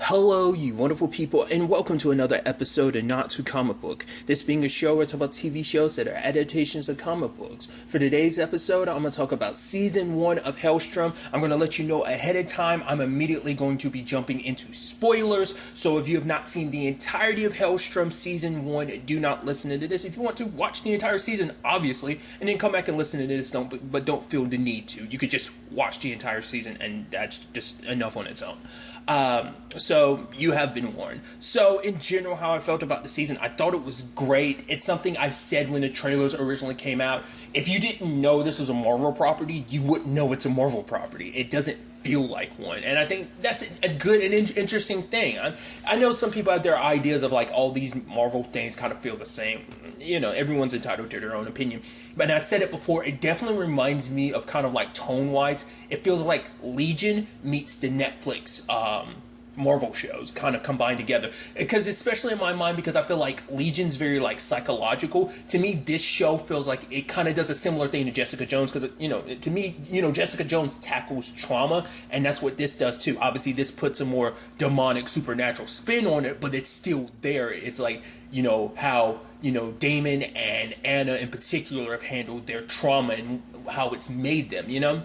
Hello, you wonderful people, and welcome to another episode of Not Too Comic Book. This being a show where I talk about TV shows that are adaptations of comic books. For today's episode, I'm going to talk about Season 1 of Helstrom. I'm going to let you know ahead of time, I'm immediately going to be jumping into spoilers, so if you have not seen the entirety of Helstrom Season 1, do not listen to this. If you want to watch the entire season, obviously, and then come back and listen to this, but don't feel the need to. You could just watch the entire season, and that's just enough on its own. So you have been warned. So in general, how I felt about the season, I thought it was great. It's something I've said when the trailers originally came out. If you didn't know this was a Marvel property, you wouldn't know it's a Marvel property. It doesn't feel like one. And I think that's a good and interesting thing. I know some people have their ideas of like all these Marvel things kind of feel the same. You know, everyone's entitled to their own opinion. But I said it before, it definitely reminds me of kind of like tone-wise. It feels like Legion meets the Netflix Marvel shows kind of combined together. Because especially in my mind, because I feel like Legion's very like psychological. To me, this show feels like it kind of does a similar thing to Jessica Jones. Because, you know, to me, you know, Jessica Jones tackles trauma. And that's what this does too. Obviously, this puts a more demonic, supernatural spin on it. But it's still there. It's like, you know, how, you know, Damon and Anna in particular have handled their trauma and how it's made them, you know?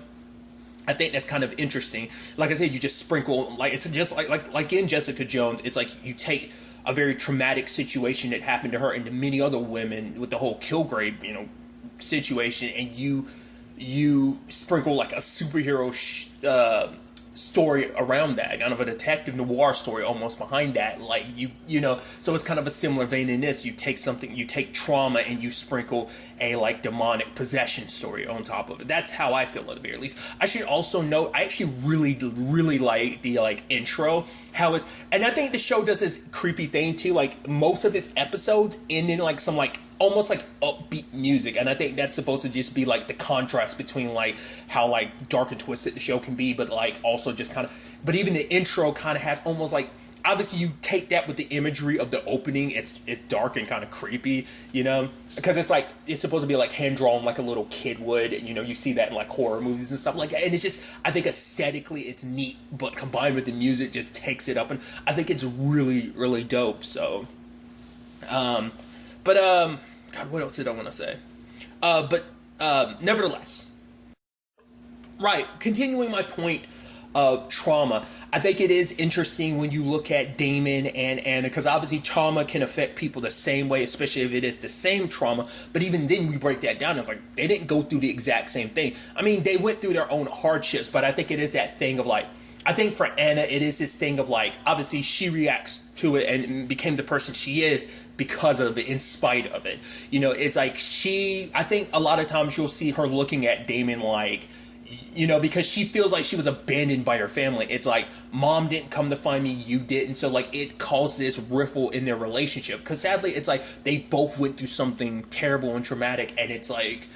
I think that's kind of interesting. Like I said, you just sprinkle, like it's just like in Jessica Jones, it's like you take a very traumatic situation that happened to her and to many other women with the whole Kilgrave, you know, situation, and you sprinkle like a superhero story around that, kind of a detective noir story almost behind that, like you know, so it's kind of a similar vein in this. You take trauma and you sprinkle a like demonic possession story on top of it. That's how I feel, at the very least. I should also note, I actually really like the like intro, how it's, and I think the show does this creepy thing too, like most of its episodes end in like some like almost like upbeat music, and I think that's supposed to just be like the contrast between like how like dark and twisted the show can be, but like also just kind of, but even the intro kind of has almost like, obviously you take that with the imagery of the opening, it's dark and kind of creepy, you know, because it's like, it's supposed to be like hand drawn like a little kid would, and you know, you see that in like horror movies and stuff like that, and it's just, I think aesthetically it's neat, but combined with the music just takes it up, and I think it's really dope. So God, what else did I want to say? Nevertheless, right, continuing my point of trauma, I think it is interesting when you look at Damon and Anna, because obviously trauma can affect people the same way, especially if it is the same trauma, but even then we break that down, it's like, they didn't go through the exact same thing. I mean, they went through their own hardships, but I think it is that thing of like, I think for Anna, it is this thing of like, obviously she reacts to it and became the person she is because of it, in spite of it. You know, it's like I think a lot of times you'll see her looking at Damon like, you know, because she feels like she was abandoned by her family. It's like, mom didn't come to find me, you didn't. So like it caused this ripple in their relationship. Because sadly, it's like they both went through something terrible and traumatic, and it's like,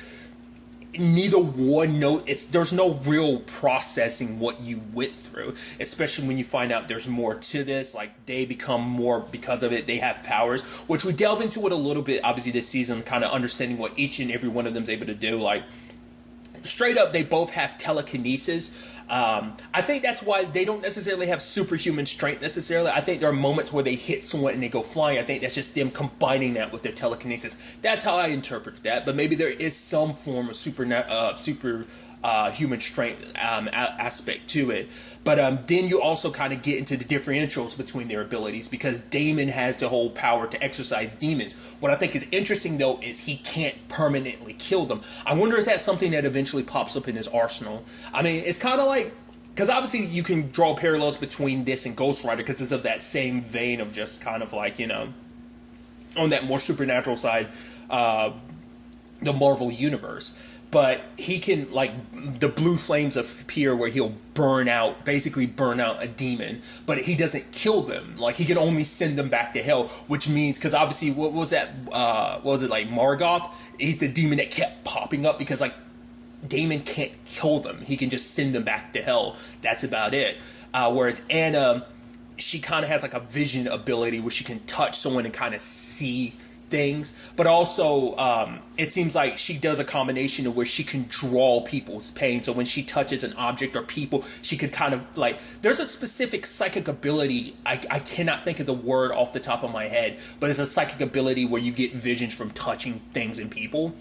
neither one there's no real processing what you went through, especially when you find out there's more to this. Like, they become more, because of it, they have powers, which we delve into it a little bit obviously this season, kind of understanding what each and every one of them is able to do. Like, straight up, they both have telekinesis. I think that's why they don't necessarily have superhuman strength necessarily. I think there are moments where they hit someone and they go flying. I think that's just them combining that with their telekinesis. That's how I interpret that. But maybe there is some form of human strength aspect to it. But then you also kind of get into the differentials between their abilities, because Damon has the whole power to exorcise demons. What I think is interesting, though, is he can't permanently kill them. I wonder if that's something that eventually pops up in his arsenal. I mean, it's kind of like, because obviously you can draw parallels between this and Ghost Rider, because it's of that same vein of just kind of like, you know, on that more supernatural side, the Marvel universe. But he can, like, the blue flames appear where he'll basically burn out a demon, but he doesn't kill them. Like, he can only send them back to hell, which means, because obviously, what was it, like, Margoth? He's the demon that kept popping up, because, like, Damon can't kill them. He can just send them back to hell. That's about it. Whereas Anna, she kind of has, like, a vision ability where she can touch someone and kind of see things, but also it seems like she does a combination of where she can draw people's pain. So when she touches an object or people, she could kind of like, there's a specific psychic ability, I cannot think of the word off the top of my head, but it's a psychic ability where you get visions from touching things and people.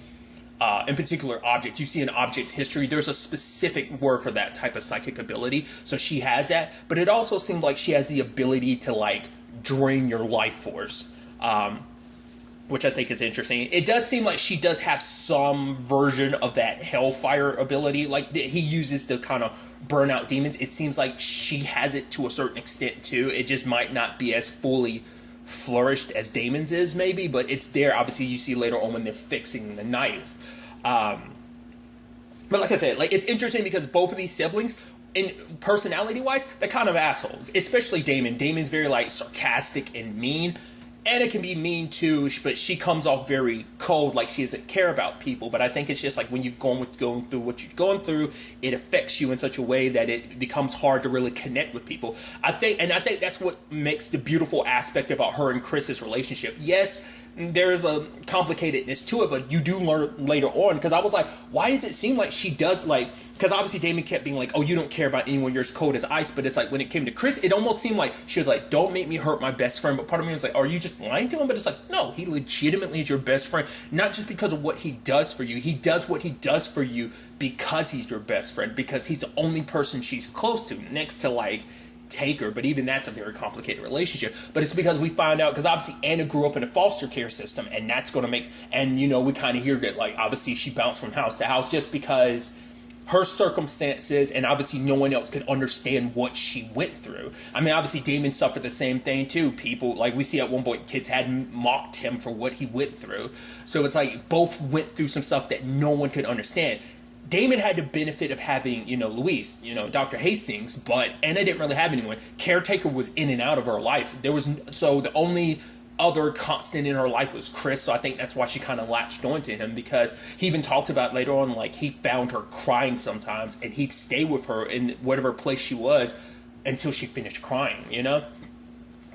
In particular objects. You see an object's history, there's a specific word for that type of psychic ability. So she has that, but it also seems like she has the ability to like drain your life force, which I think is interesting. It does seem like she does have some version of that hellfire ability, like he uses to kind of burn out demons. It seems like she has it to a certain extent too. It just might not be as fully flourished as Damon's is, maybe, but it's there. Obviously, you see later on when they're fixing the knife. But like I said, like it's interesting because both of these siblings, in personality-wise, they're kind of assholes. Especially Damon. Damon's very like sarcastic and mean. Anna can be mean too, but she comes off very cold, like she doesn't care about people. But I think it's just like when you're going through what you're going through, it affects you in such a way that it becomes hard to really connect with people. I think that's what makes the beautiful aspect about her and Chris's relationship. Yes, there's a complicatedness to it, but you do learn later on, because I was like, why does it seem like she does, like, because obviously Damon kept being like, oh, you don't care about anyone, you're as cold as ice, but it's like when it came to Chris, it almost seemed like she was like, don't make me hurt my best friend, but part of me was like, are you just lying to him? But it's like, no, he legitimately is your best friend, not just because of what he does for you. He does what he does for you because he's your best friend, because he's the only person she's close to, next to like Taker, but even that's a very complicated relationship. But it's because we find out, because obviously Anna grew up in a foster care system, and that's going to make, and you know, we kind of hear that like obviously she bounced from house to house just because her circumstances, and obviously no one else could understand what she went through. I mean, obviously Damon suffered the same thing too. People, like we see at one point, kids had mocked him for what he went through. So it's like both went through some stuff that no one could understand. Damon had the benefit of having, you know, Luis, you know, Dr. Hastings, but Anna didn't really have anyone. Caretaker was in and out of her life. So the only other constant in her life was Chris, so I think that's why she kind of latched onto him, because he even talks about later on, like, he found her crying sometimes, and he'd stay with her in whatever place she was until she finished crying, you know?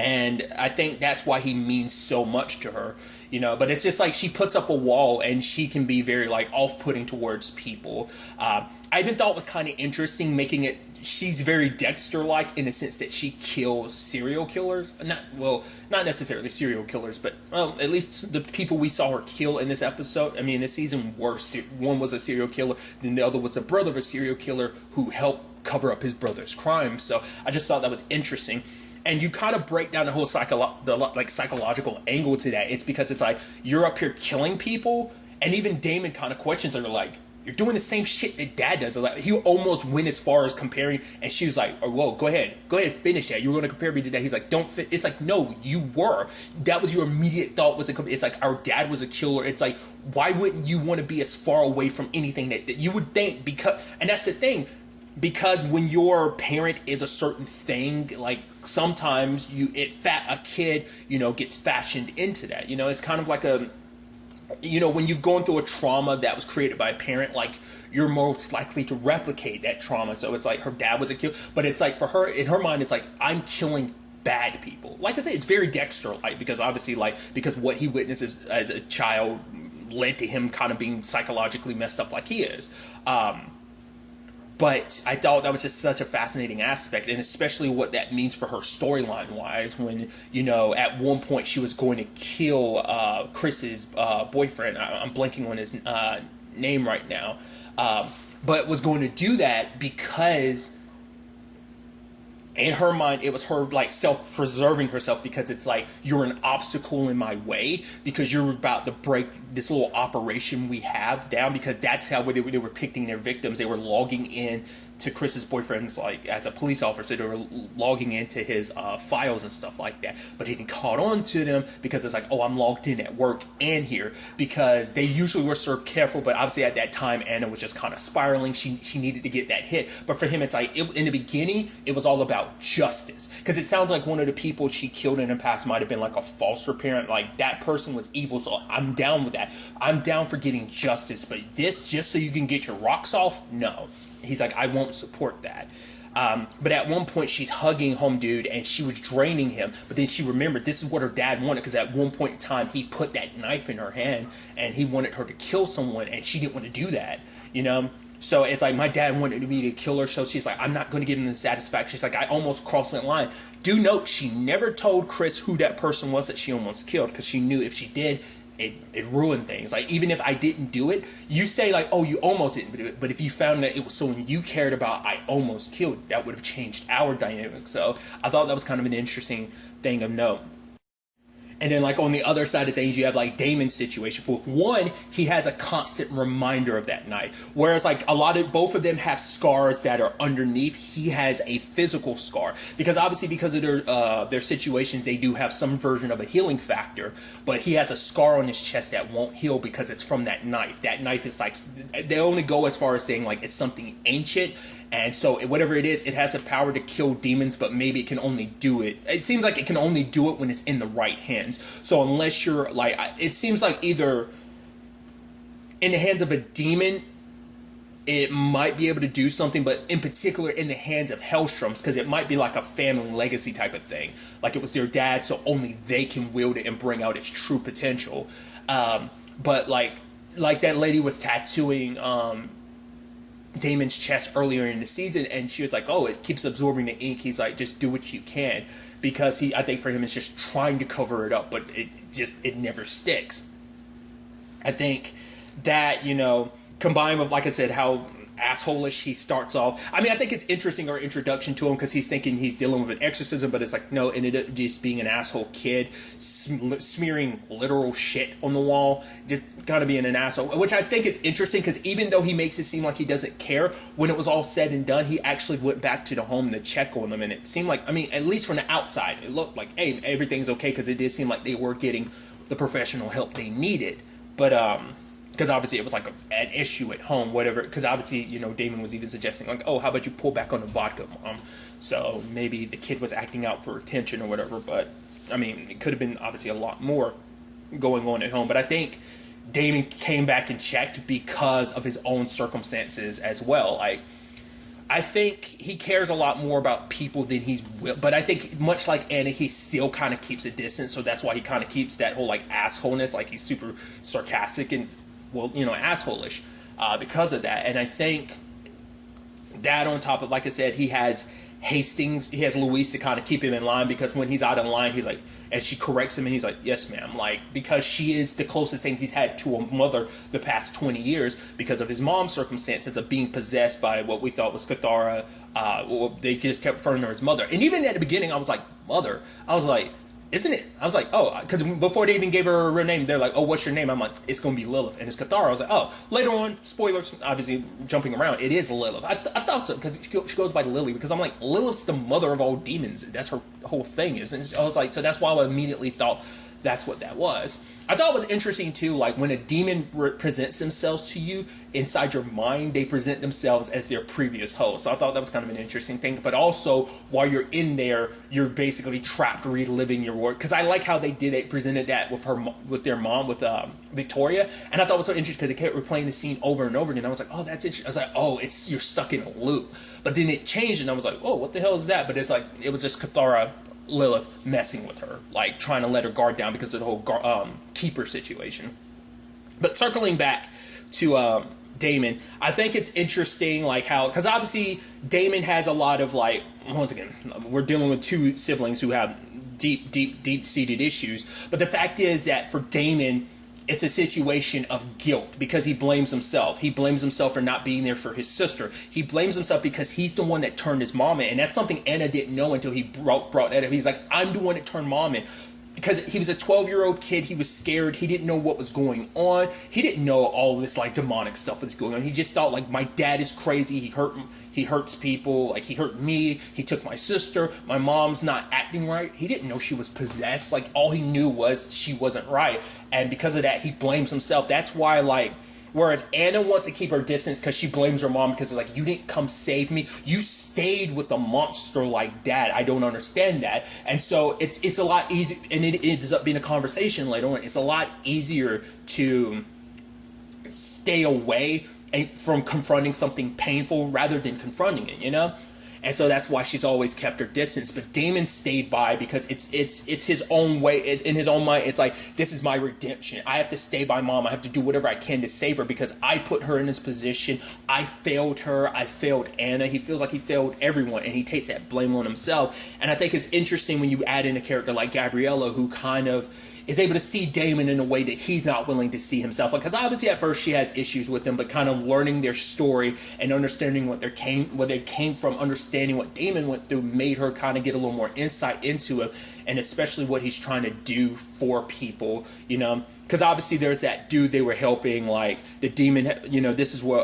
And I think that's why he means so much to her, you know, but it's just like she puts up a wall and she can be very like off-putting towards people. I even thought it was kind of interesting making it, she's very Dexter-like in the sense that she kills serial killers. Not necessarily serial killers, but at least the people we saw her kill in this episode. I mean, this season were, one was a serial killer, then the other was a brother of a serial killer who helped cover up his brother's crime. So I just thought that was interesting. And you kind of break down the whole psychological angle to that. It's because it's like, you're up here killing people, and even Damon kind of questions her, like, you're doing the same shit that Dad does. Like, he almost went as far as comparing, and she was like, oh, whoa, go ahead, finish that. You were going to compare me to Dad. He's like, don't fit. It's like, no, you were. That was your immediate thought. It's like, our dad was a killer. It's like, why wouldn't you want to be as far away from anything that you would think? Because, and that's the thing, because when your parent is a certain thing, like, sometimes a kid, you know, gets fashioned into that. You know, it's kind of like when you've gone through a trauma that was created by a parent, like, you're most likely to replicate that trauma. So it's like her dad was a killer, but it's like for her, in her mind, it's like, I'm killing bad people. Like I said, it's very Dexter-like, because obviously, like, because what he witnesses as a child led to him kind of being psychologically messed up like he is. But I thought that was just such a fascinating aspect, and especially what that means for her storyline-wise when, you know, at one point she was going to kill Chris's boyfriend. I'm blanking on his name right now. But was going to do that because in her mind, it was her, like, self-preserving herself, because it's like, you're an obstacle in my way, because you're about to break this little operation we have down, because that's how they were picking their victims. They were logging in to Chris's boyfriend's, like, as a police officer, they were logging into his files and stuff like that, but he didn't caught on to them, because it's like, oh, I'm logged in at work and here, because they usually were so careful, but obviously at that time, Anna was just kind of spiraling. She needed to get that hit, but for him, it's like, in the beginning, it was all about justice, because it sounds like one of the people she killed in the past might have been like a foster parent, like, that person was evil, so I'm down with that. I'm down for getting justice, but this, just so you can get your rocks off, no. He's like, I won't support that. But at one point she's hugging home dude and she was draining him, but then she remembered this is what her dad wanted, because at one point in time he put that knife in her hand and he wanted her to kill someone and she didn't want to do that, you know. So it's like, my dad wanted me to kill her, so she's like, I'm not going to give him the satisfaction. She's like, I almost crossed that line. Do note, she never told Chris who that person was that she almost killed, because she knew if she did, it ruined things. Like, even if I didn't do it, you say like, oh, you almost didn't do it, but if you found that it was someone you cared about, I almost killed, that would have changed our dynamic. So I thought that was kind of an interesting thing of note. And then, like, on the other side of things, you have, like, Damon's situation. For one, he has a constant reminder of that night. Whereas, like, both of them have scars that are underneath. He has a physical scar. Because, obviously, because of their situations, they do have some version of a healing factor. But he has a scar on his chest that won't heal because it's from that knife. That knife is, like, they only go as far as saying, like, it's something ancient. And so whatever it is, it has the power to kill demons, but maybe it can only do it. It seems like it can only do it when it's in the right hands. So unless you're like, it seems like either in the hands of a demon, it might be able to do something, but in particular in the hands of Helstroms, because it might be like a family legacy type of thing. Like it was their dad, so only they can wield it and bring out its true potential. But like that lady was tattooing Damon's chest earlier in the season, and she was like, oh, it keeps absorbing the ink. He's like, just do what you can, because I think for him it's just trying to cover it up, but it never sticks. I think that, you know, combined with, like I said, how asshole-ish he starts off. I mean, I think it's interesting, our introduction to him, because he's thinking he's dealing with an exorcism, but it's like, no, ended up just being an asshole kid, smearing literal shit on the wall, just kind of being an asshole, which I think is interesting, because even though he makes it seem like he doesn't care, when it was all said and done, he actually went back to the home to check on them, and it seemed like, I mean, at least from the outside, it looked like, hey, everything's okay, because it did seem like they were getting the professional help they needed, but, because obviously it was like an issue at home, whatever. Because obviously, you know, Damon was even suggesting, like, oh, how about you pull back on the vodka, Mom? So maybe the kid was acting out for attention or whatever. But, I mean, it could have been obviously a lot more going on at home. But I think Damon came back and checked because of his own circumstances as well. Like, I think he cares a lot more about people than he's will. But I think, much like Anna, he still kind of keeps a distance. So that's why he kind of keeps that whole, like, assholeness. Like, he's super sarcastic and, well, you know, asshole-ish because of that. And I think that on top of, like I said, he has Hastings, he has Louise to kind of keep him in line, because when he's out of line, he's like, and she corrects him and he's like, yes, ma'am. Like, because she is the closest thing he's had to a mother the past 20 years because of his mom's circumstances of being possessed by what we thought was Cathara. They just kept referring to her as mother. And even at the beginning, I was like, mother? I was like, isn't it? I was like, oh, because before they even gave her a real name, they're like, oh, what's your name? I'm like, it's going to be Lilith, and it's Cathara. I was like, oh, later on, spoilers, obviously jumping around, it is Lilith. I thought so, because she goes by Lily, because I'm like, Lilith's the mother of all demons. That's her whole thing, isn't it? I was like, so that's why I immediately thought that's what that was. I thought it was interesting, too, like, when a demon presents themselves to you, inside your mind, they present themselves as their previous host. So I thought that was kind of an interesting thing. But also, while you're in there, you're basically trapped reliving your work. Because I like how they did it, presented that with their mom, with Victoria. And I thought it was so interesting, because they kept replaying the scene over and over again. I was like, oh, that's interesting. I was like, oh, you're stuck in a loop. But then it changed, and I was like, oh, what the hell is that? But it's like, it was just Cathara, Lilith messing with her, like trying to let her guard down because of the whole keeper situation. But circling back to Damon, I think it's interesting, like how, because obviously Damon has a lot of, like, once again, we're dealing with two siblings who have deep-seated issues, but the fact is that for Damon, it's a situation of guilt because he blames himself. He blames himself for not being there for his sister. He blames himself because he's the one that turned his mom in. And that's something Anna didn't know until he brought that up. He's like, I'm the one that turned mom in. Because he was a 12-year-old kid. He was scared. He didn't know what was going on. He didn't know all this, like, demonic stuff was going on. He just thought, like, my dad is crazy. He hurts people. Like, he hurt me. He took my sister. My mom's not acting right. He didn't know she was possessed. Like, all he knew was she wasn't right. And because of that, he blames himself. That's why, like, whereas Anna wants to keep her distance because she blames her mom because it's like, you didn't come save me. You stayed with a monster like Dad. I don't understand that. And so it's a lot easier, and it ends up being a conversation later on. It's a lot easier to stay away from confronting something painful rather than confronting it, you know? and so that's why she's always kept her distance. But Damon stayed by because it's his own way. In his own mind, it's like, this is my redemption. I have to stay by mom. I have to do whatever I can to save her because I put her in this position. I failed her. I failed Anna. He feels like he failed everyone, and he takes that blame on himself. And I think it's interesting when you add in a character like Gabriella, who kind of is able to see Damon in a way that he's not willing to see himself. Because obviously at first she has issues with him, but kind of learning their story and understanding where they came from, understanding what Damon went through, made her kind of get a little more insight into him, and especially what he's trying to do for people, you know. Because obviously there's that dude they were helping, like the demon, you know, this is where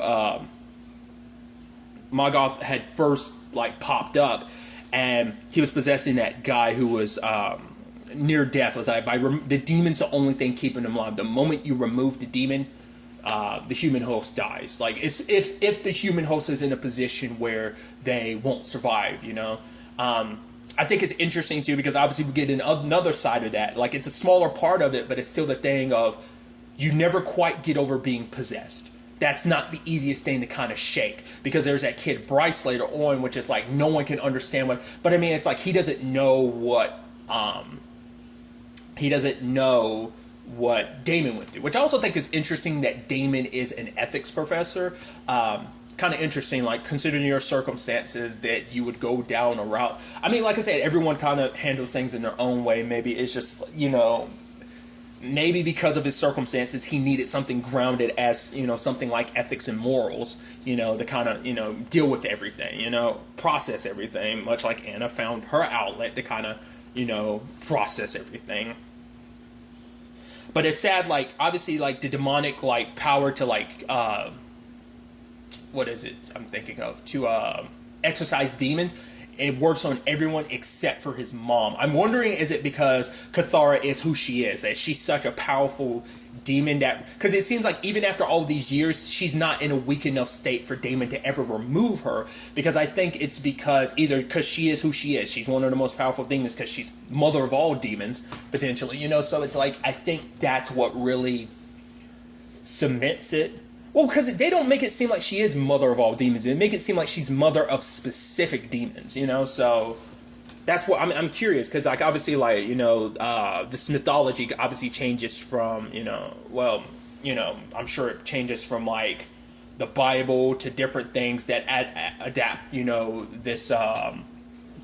Maggoth had first like popped up, and he was possessing that guy who was near death. The demon's the only thing keeping him alive. The moment you remove the demon, the human host dies. Like, it's if the human host is in a position where they won't survive, you know. I think it's interesting too because obviously we get another side of that. Like, it's a smaller part of it, but it's still the thing of you never quite get over being possessed. That's not the easiest thing to kind of shake, because there's that kid Bryce later on, which is like no one can understand what. But I mean, it's like he doesn't know what Damon went through, which I also think is interesting that Damon is an ethics professor. Kind of interesting, like, considering your circumstances, that you would go down a route. I mean, like I said, everyone kind of handles things in their own way. Maybe it's just, you know, maybe because of his circumstances, he needed something grounded as, you know, something like ethics and morals, you know, to kind of, you know, deal with everything, you know, process everything, much like Anna found her outlet to kind of, you know, process everything. But it's sad, like, obviously, like, the demonic, like, power to, like, what is it I'm thinking of? To exorcise demons. It works on everyone except for his mom. I'm wondering, is it because Cathara is who she is? That she's such a powerful demon that... Because it seems like even after all these years, she's not in a weak enough state for Damon to ever remove her. Because I think it's because either because she is who she is. She's one of the most powerful demons because she's mother of all demons, potentially. You know, so it's like, I think that's what really cements it. Well, because they don't make it seem like she is mother of all demons. They make it seem like she's mother of specific demons, you know? So that's what I'm curious, because, like, obviously, like, you know, this mythology obviously changes from, you know, well, you know, I'm sure it changes from, like, the Bible to different things that adapt, you know, this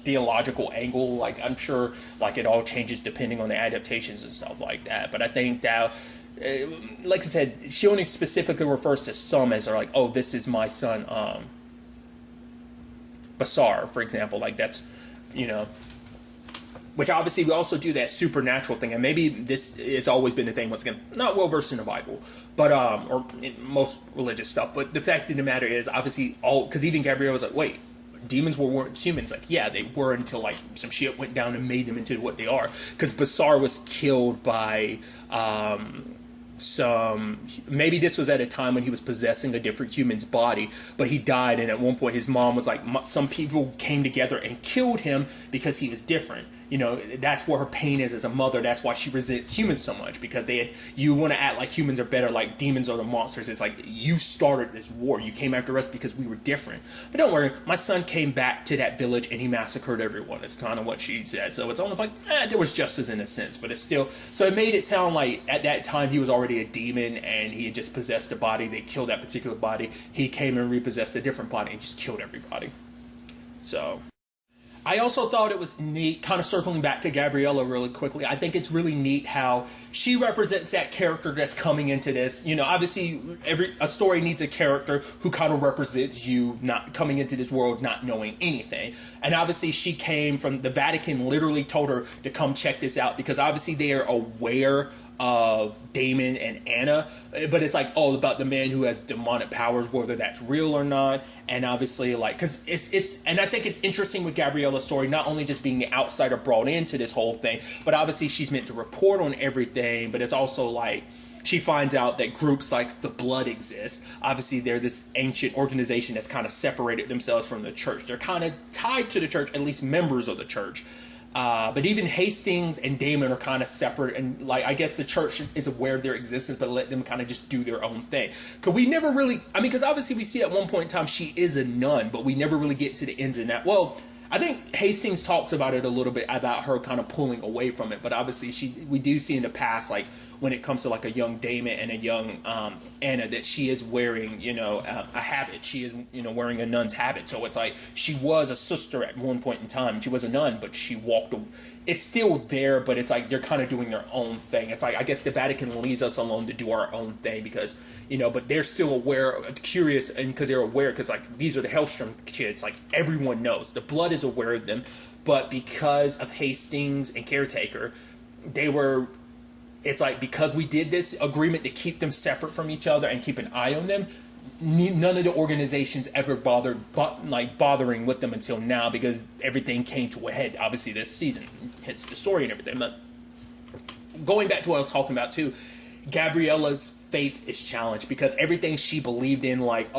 theological angle. Like, I'm sure, like, it all changes depending on the adaptations and stuff like that. But I think that... like I said, she only specifically refers to some as, are like, oh, this is my son, Basar, for example. Like, that's, you know, which obviously we also do that supernatural thing, and maybe this has always been the thing. Once again, not well versed in the Bible, but or in most religious stuff. But the fact of the matter is, obviously, because even Gabrielle was like, wait, demons weren't humans. Like, yeah, they were, until, like, some shit went down and made them into what they are. Because Basar was killed by maybe this was at a time when he was possessing a different human's body, but he died, and at one point his mom was like, some people came together and killed him because he was different. You know, that's where her pain is as a mother. That's why she resents humans so much, because you want to act like humans are better, like demons are the monsters. It's like, you started this war. You came after us because we were different. But don't worry, my son came back to that village and he massacred everyone. It's kind of what she said. So it's almost like, there was justice in a sense, but it's still... So it made it sound like at that time he was already a demon and he had just possessed a body. They killed that particular body. He came and repossessed a different body and just killed everybody. So... I also thought it was neat, kind of circling back to Gabriella really quickly. I think it's really neat how she represents that character that's coming into this. You know, obviously a story needs a character who kind of represents you not coming into this world not knowing anything. And obviously she came from the Vatican, literally told her to come check this out, because obviously they are aware of Damon and Anna, but it's like all about the man who has demonic powers, whether that's real or not. And obviously, like, because it's and I think it's interesting with Gabriella's story, not only just being the outsider brought into this whole thing, but obviously she's meant to report on everything, but it's also like she finds out that groups like the Blood exist. Obviously, they're this ancient organization that's kind of separated themselves from the church. They're kind of tied to the church, at least members of the church. But even Hastings and Damon are kind of separate, and like I guess the church is aware of their existence, but let them kind of just do their own thing. Because we never really, because obviously we see at one point in time she is a nun, but we never really get to the ins and outs. Well, I think Hastings talks about it a little bit about her kind of pulling away from it, but obviously we do see in the past, like when it comes to like a young Damon and a young Anna, that she is wearing, a habit. She is, wearing a nun's habit. So it's like she was a sister at one point in time. She was a nun, but she walked away. It's still there, but it's like they're kind of doing their own thing. It's like I guess the Vatican leaves us alone to do our own thing because, but they're still aware, curious, and because they're aware, because like these are the Helstrom kids. Like everyone knows, the blood is aware of them, but because of Hastings and Caretaker, it's like because we did this agreement to keep them separate from each other and keep an eye on them, none of the organizations ever bothering with them until now, because everything came to a head obviously this season, hence the story and everything. But going back to what I was talking about too, Gabriella's faith is challenged because everything she believed in, like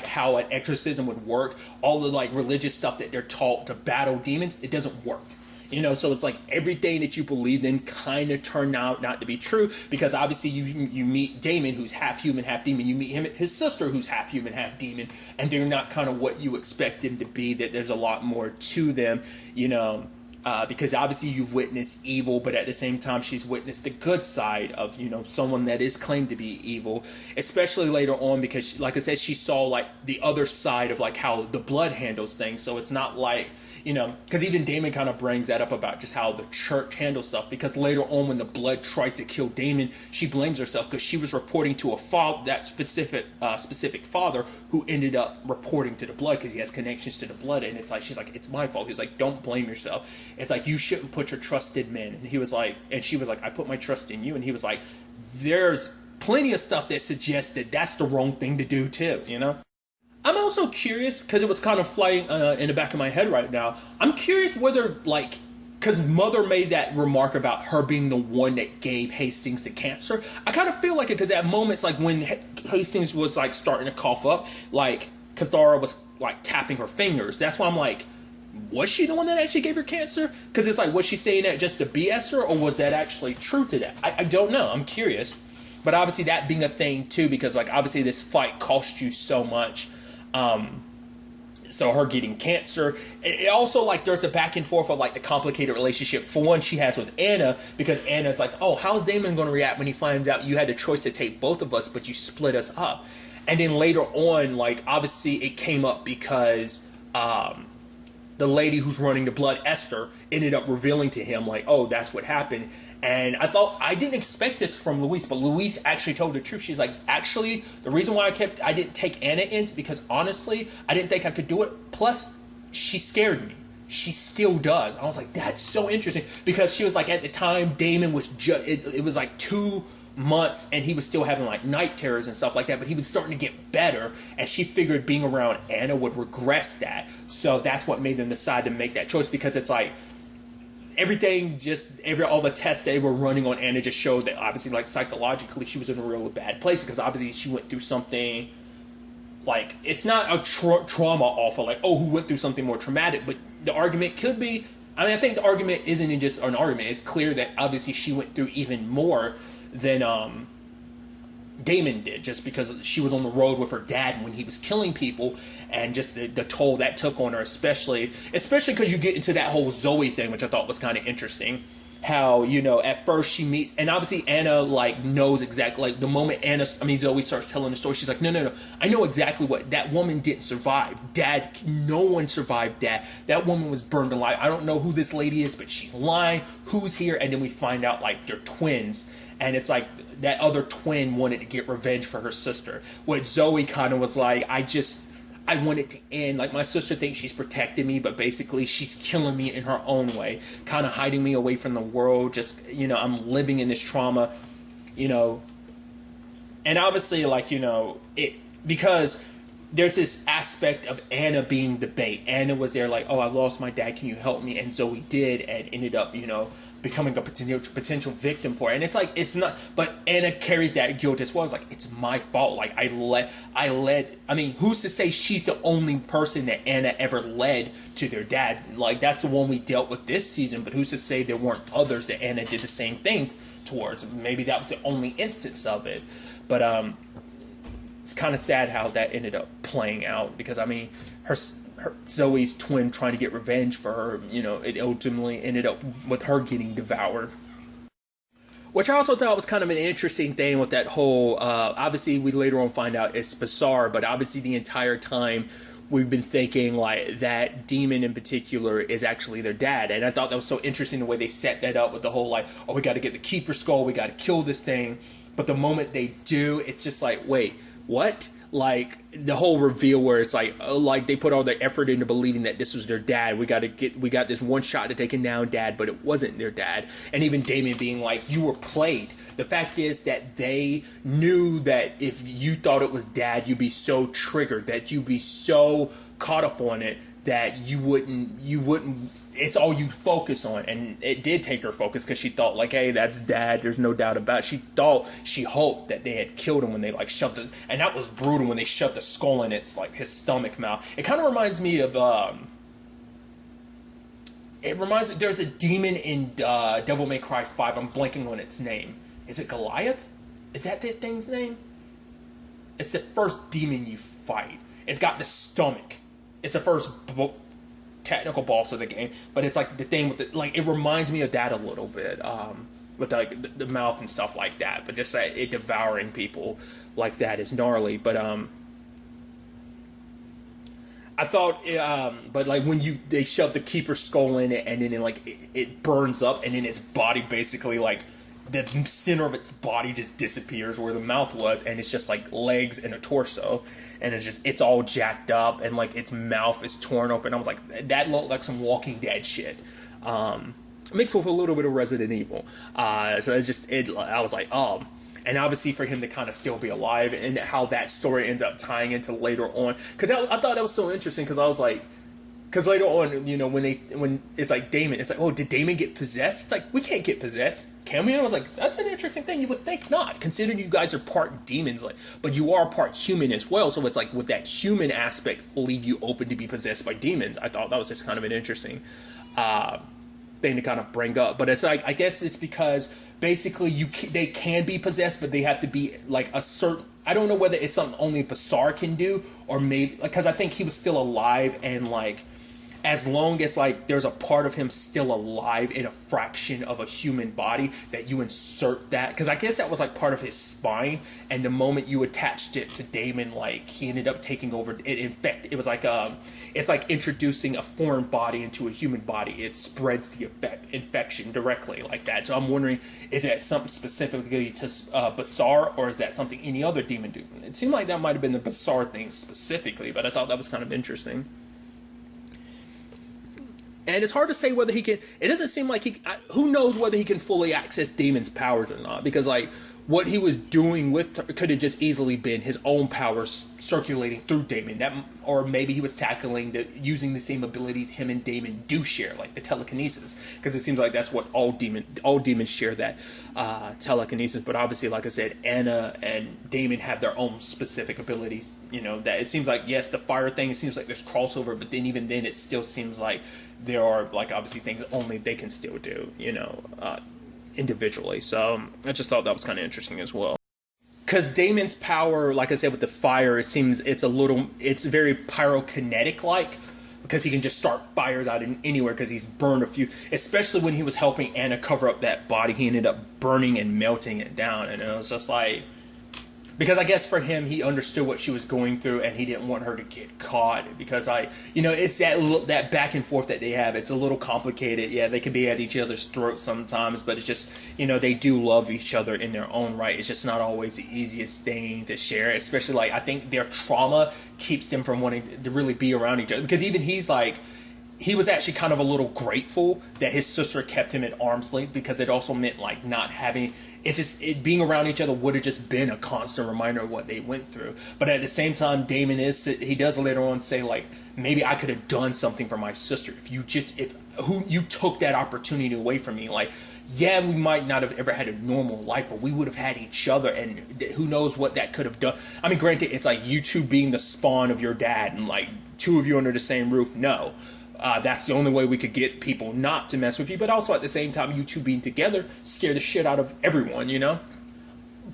how an exorcism would work, all the like religious stuff that they're taught to battle demons, it doesn't work. So it's like everything that you believed in kind of turned out not to be true, because obviously you meet Damon, who's half human, half demon. You meet his sister, who's half human, half demon, and they're not kind of what you expect them to be. That there's a lot more to them, because obviously you've witnessed evil, but at the same time she's witnessed the good side of someone that is claimed to be evil, especially later on, because like I said, she saw like the other side of like how the blood handles things. So it's not like because even Damon kind of brings that up about just how the church handles stuff, because later on when the blood tries to kill Damon, she blames herself because she was reporting to that specific father who ended up reporting to the blood because he has connections to the blood, and it's like she's like, it's my fault. He's like, don't blame yourself. It's like, you shouldn't put your trust in men. And he was like, and she was like, I put my trust in you. And he was like, there's plenty of stuff that suggests that that's the wrong thing to do too, I'm also curious, because it was kind of flying in the back of my head right now. I'm curious whether, because Mother made that remark about her being the one that gave Hastings the cancer. I kind of feel like it, because at moments, like when Hastings was like starting to cough up, like Cathara was like tapping her fingers. That's why I'm like, was she the one that actually gave her cancer? Because it's like, was she saying that just to BS her, or was that actually true to that? I don't know. I'm curious. But obviously that being a thing too, because like obviously this fight cost you so much. So her getting cancer, it also like there's a back and forth of like the complicated relationship. For one, she has with Anna, because Anna's like, oh, how's Damon going to react when he finds out you had the choice to take both of us, but you split us up? And then later on, like obviously it came up because the lady who's running the blood, Esther, ended up revealing to him like, oh, that's what happened. And I didn't expect this from Louise, but Louise actually told the truth. She's like, actually, the reason why I didn't take Anna in is because honestly, I didn't think I could do it. Plus, she scared me. She still does. I was like, that's so interesting, because she was like, at the time, Damon was it was like 2 months and he was still having like night terrors and stuff like that, but he was starting to get better, and she figured being around Anna would regress that. So that's what made them decide to make that choice, because it's like, all the tests they were running on Anna just showed that obviously like psychologically she was in a really bad place, because obviously she went through something like, it's not a trauma awful like, oh, who went through something more traumatic, but the argument could be, I think the argument isn't just an argument. It's clear that obviously she went through even more than Damon did, just because she was on the road with her dad when he was killing people, and just the toll that took on her, especially because you get into that whole Zoe thing, which I thought was kind of interesting. How, at first she meets, and obviously Anna like knows exactly, like the moment Zoe starts telling the story, she's like, no, I know exactly what, that woman didn't survive. Dad, no one survived Dad. That woman was burned alive. I don't know who this lady is, but she's lying. Who's here? And then we find out like they're twins. And it's like that other twin wanted to get revenge for her sister. What Zoe kind of was like, I want it to end. Like, my sister thinks she's protecting me, but basically she's killing me in her own way, kind of hiding me away from the world. Just, I'm living in this trauma, and obviously, like, because there's this aspect of Anna being the bait. Anna was there like, oh, I lost my dad, can you help me? And Zoe did, and ended up, becoming a potential victim for it. And it's like, it's not, but Anna carries that guilt as well. It's like, it's my fault. Like, I mean, who's to say she's the only person that Anna ever led to their dad? Like, that's the one we dealt with this season, but who's to say there weren't others that Anna did the same thing towards? Maybe that was the only instance of it. But, it's kind of sad how that ended up playing out, because I mean, her Zoe's twin trying to get revenge for her, it ultimately ended up with her getting devoured. Which I also thought was kind of an interesting thing with that whole, obviously we later on find out it's bizarre, but obviously the entire time we've been thinking like that demon in particular is actually their dad. And I thought that was so interesting the way they set that up with the whole like, oh, we got to get the Keeper Skull, we got to kill this thing. But the moment they do, it's just like, wait, what? Like the whole reveal where it's like they put all their effort into believing that this was their dad. We got this one shot to take him down, dad, but it wasn't their dad. And even Damon being like, you were played. The fact is that they knew that if you thought it was dad, you'd be so triggered, that you'd be so caught up on it that you wouldn't, it's all you focus on. And it did take her focus, because she thought like, hey, that's dad, there's no doubt about it. She hoped that they had killed him when they like shoved it, and that was brutal when they shoved the skull in his stomach mouth. It kind of reminds me of there's a demon in Devil May Cry 5. I'm blanking on its name. Is it Goliath? Is that the thing's name? It's the first demon you fight. It's got the stomach. It's the first technical boss of the game, but it's like the thing with the, like, it reminds me of that a little bit, with like the mouth and stuff like that. But just it devouring people like that is gnarly. But I thought, but like when they shove the Keeper Skull in it, and then it burns up, and then its body basically like the center of its body just disappears where the mouth was, and it's just like legs and a torso. And it's all jacked up, and like its mouth is torn open. I was like, that looked like some Walking Dead shit, mixed with a little bit of Resident Evil. So I was like, and obviously for him to kind of still be alive, and how that story ends up tying into later on, because I thought that was so interesting, because I was like, because later on, when it's like Damon, it's like, oh, did Damon get possessed? It's like, we can't get possessed, can we? And I was like, that's an interesting thing. You would think not, considering you guys are part demons, but you are part human as well. So it's like, would that human aspect leave you open to be possessed by demons? I thought that was just kind of an interesting thing to kind of bring up. But it's like, I guess it's because basically they can be possessed, but they have to be like a certain. I don't know whether it's something only Basar can do, or maybe because I think he was still alive, and like, as long as like there's a part of him still alive in a fraction of a human body, that you insert that, because I guess that was like part of his spine, and the moment you attached it to Damon, like he ended up taking over it. In fact, it was like it's like introducing a foreign body into a human body. It spreads the infection directly like that. So I'm wondering, is that something specifically to Basar, or is that something any other demon do? It seemed like that might have been the Basar thing specifically, but I thought that was kind of interesting. And it's hard to say whether he can. It doesn't seem like who knows whether he can fully access Damon's powers or not, because like what he was doing could have just easily been his own powers circulating through Damon. Or maybe he was using the same abilities him and Damon do share, like the telekinesis, because it seems like that's what all demons share, that telekinesis. But obviously, like I said, Anna and Damon have their own specific abilities. That it seems like, yes, the fire thing, it seems like there's crossover, but then even then it still seems like there are like obviously things only they can still do, individually. So I just thought that was kind of interesting as well. Because Damon's power, like I said, with the fire, it seems it's very pyrokinetic-like, because he can just start fires out in anywhere, because he's burned a few, especially when he was helping Anna cover up that body, he ended up burning and melting it down, and it was just like, because I guess for him, he understood what she was going through, and he didn't want her to get caught, because it's that back and forth that they have. It's a little complicated. Yeah, they can be at each other's throats sometimes, but it's just, they do love each other in their own right. It's just not always the easiest thing to share, especially like, I think their trauma keeps them from wanting to really be around each other, because even he's like, he was actually kind of a little grateful that his sister kept him at arm's length, because it also meant like not having being around each other would have just been a constant reminder of what they went through. But at the same time, he does later on say like, maybe I could have done something for my sister if you took that opportunity away from me. Like, yeah, we might not have ever had a normal life, but we would have had each other, and who knows what that could have done. I mean, granted, it's like you two being the spawn of your dad and like two of you under the same roof. No, that's the only way we could get people not to mess with you. But also at the same time, you two being together scare the shit out of everyone, you know?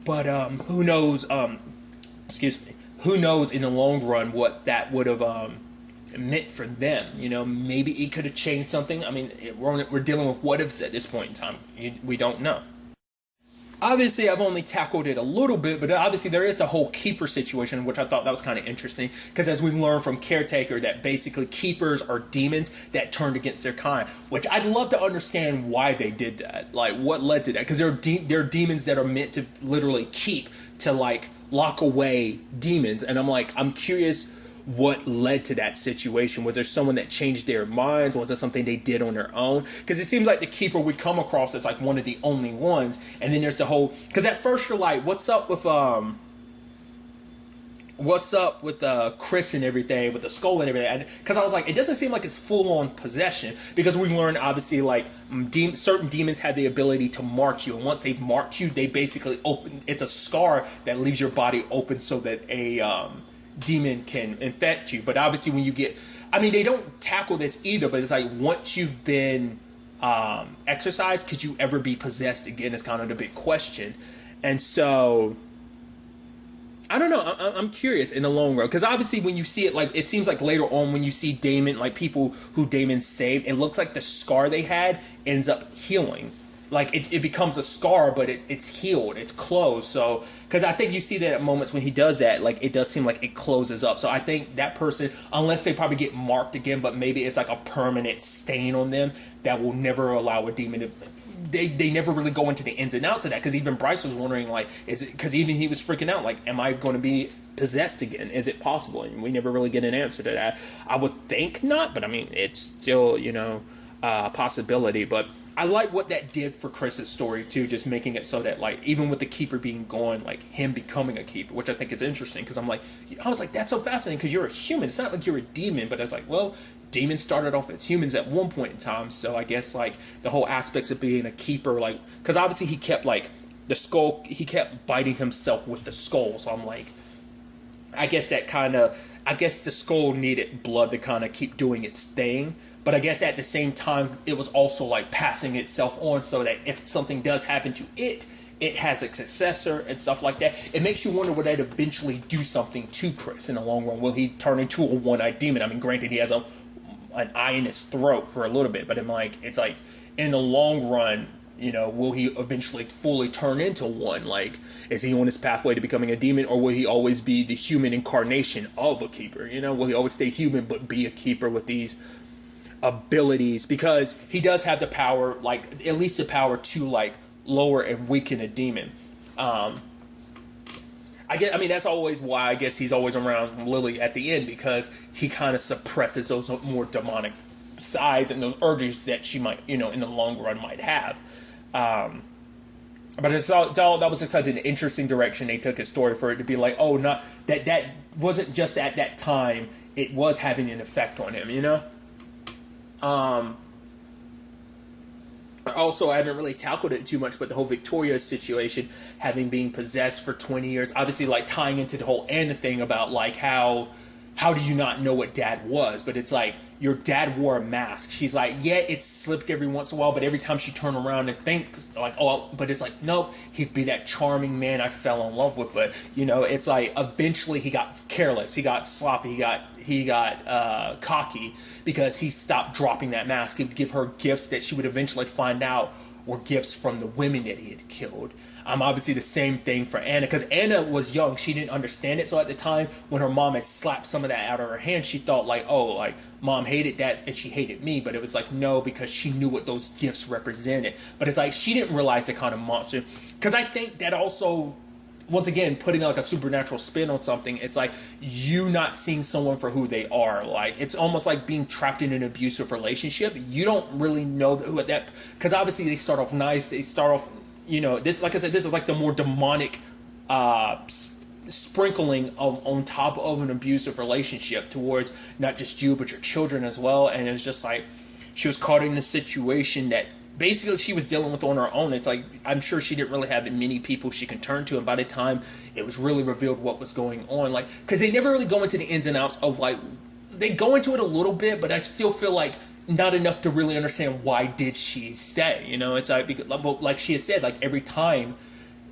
But who knows, who knows in the long run what that would have meant for them, you know? Maybe it could have changed something. I mean, we're dealing with what ifs at this point in time. We don't know. Obviously, I've only tackled it a little bit, but obviously there is the whole keeper situation, which I thought that was kind of interesting, because as we learned from Caretaker, that basically keepers are demons that turned against their kind, which I'd love to understand why they did that, like what led to that, because they're demons that are meant to literally keep, to like lock away demons, and I'm curious what led to that situation. Was there someone that changed their minds? Was it something they did on their own? Because it seems like the keeper we come across is like one of the only ones, and then there's the whole, because at first you're like, what's up with Chris and everything, with the skull and everything? Because I was like, it doesn't seem like it's full on possession, because we learned obviously like certain demons have the ability to mark you, and once they've marked you, they basically open, it's a scar that leaves your body open so that a demon can infect you. But obviously when you get, I mean, they don't tackle this either, but it's like once you've been exorcised, could you ever be possessed again is kind of the big question. And so I don't know, I'm curious in the long run, because obviously when you see it, like it seems like later on when you see Damon, like people who Damon saved, it looks like the scar they had ends up healing. Like it becomes a scar, but it's healed, it's closed. So, because I think you see that at moments when he does that, like it does seem like it closes up. So I think that person, unless they probably get marked again, but maybe it's like a permanent stain on them that will never allow a demon to. They never really go into the ins and outs of that, because even Bryce was wondering, like, is it, because even he was freaking out, like, am I going to be possessed again? Is it possible? And we never really get an answer to that. I would think not, but I mean, it's still, you know, a possibility. But I like what that did for Chris's story too, just making it so that like even with the keeper being gone, like him becoming a keeper, which I think is interesting, because I was like, that's so fascinating, because you're a human. It's not like you're a demon, but I was like, well, demons started off as humans at one point in time, so I guess like the whole aspects of being a keeper, like, because obviously he kept like the skull, he kept biting himself with the skull, so I'm like, I guess the skull needed blood to kind of keep doing its thing. But I guess at the same time, it was also like passing itself on, so that if something does happen to it, it has a successor and stuff like that. It makes you wonder, would that eventually do something to Chris in the long run? Will he turn into a one-eyed demon? I mean, granted, he has an eye in his throat for a little bit, but I'm like, it's like in the long run, you know, will he eventually fully turn into one? Like, is he on his pathway to becoming a demon, or will he always be the human incarnation of a keeper? You know, will he always stay human but be a keeper with these abilities, because he does have the power, like at least the power to like lower and weaken a demon. I mean that's always why I guess he's always around Lily at the end, because he kind of suppresses those more demonic sides and those urges that she might, you know, in the long run might have. But that was just such an interesting direction they took his story, for it to be like, oh, not that wasn't just at that time, it was having an effect on him, you know. Also, I haven't really tackled it too much, but the whole Victoria situation, having been possessed for 20 years, obviously like tying into the whole Anna thing about like how do you not know what dad was? But it's like, your dad wore a mask. She's like, yeah, it slipped every once in a while, but every time she turned around and think like, oh, but it's like, nope, he'd be that charming man I fell in love with. But you know, it's like eventually he got careless, he got sloppy, he got cocky, because he stopped dropping that mask. He would give her gifts that she would eventually find out were gifts from the women that he had killed. Obviously the same thing for Anna, because Anna was young, she didn't understand it. So at the time when her mom had slapped some of that out of her hand, she thought like, oh, like mom hated that and she hated me. But it was like, no, because she knew what those gifts represented. But it's like she didn't realize the kind of monster, because I think that also once again, putting like a supernatural spin on something. It's like you not seeing someone for who they are. Like it's almost like being trapped in an abusive relationship. You don't really know who that, because obviously they start off nice. They start off, this, like I said, this is like the more demonic sprinkling on top of an abusive relationship towards not just you but your children as well. And it was just like she was caught in a situation that basically she was dealing with on her own. It's like I'm sure she didn't really have many people she can turn to, and by the time it was really revealed what was going on, like, because they never really go into the ins and outs of, like, they go into it a little bit, but I still feel like not enough to really understand why did she stay. It's like, because, like she had said, like every time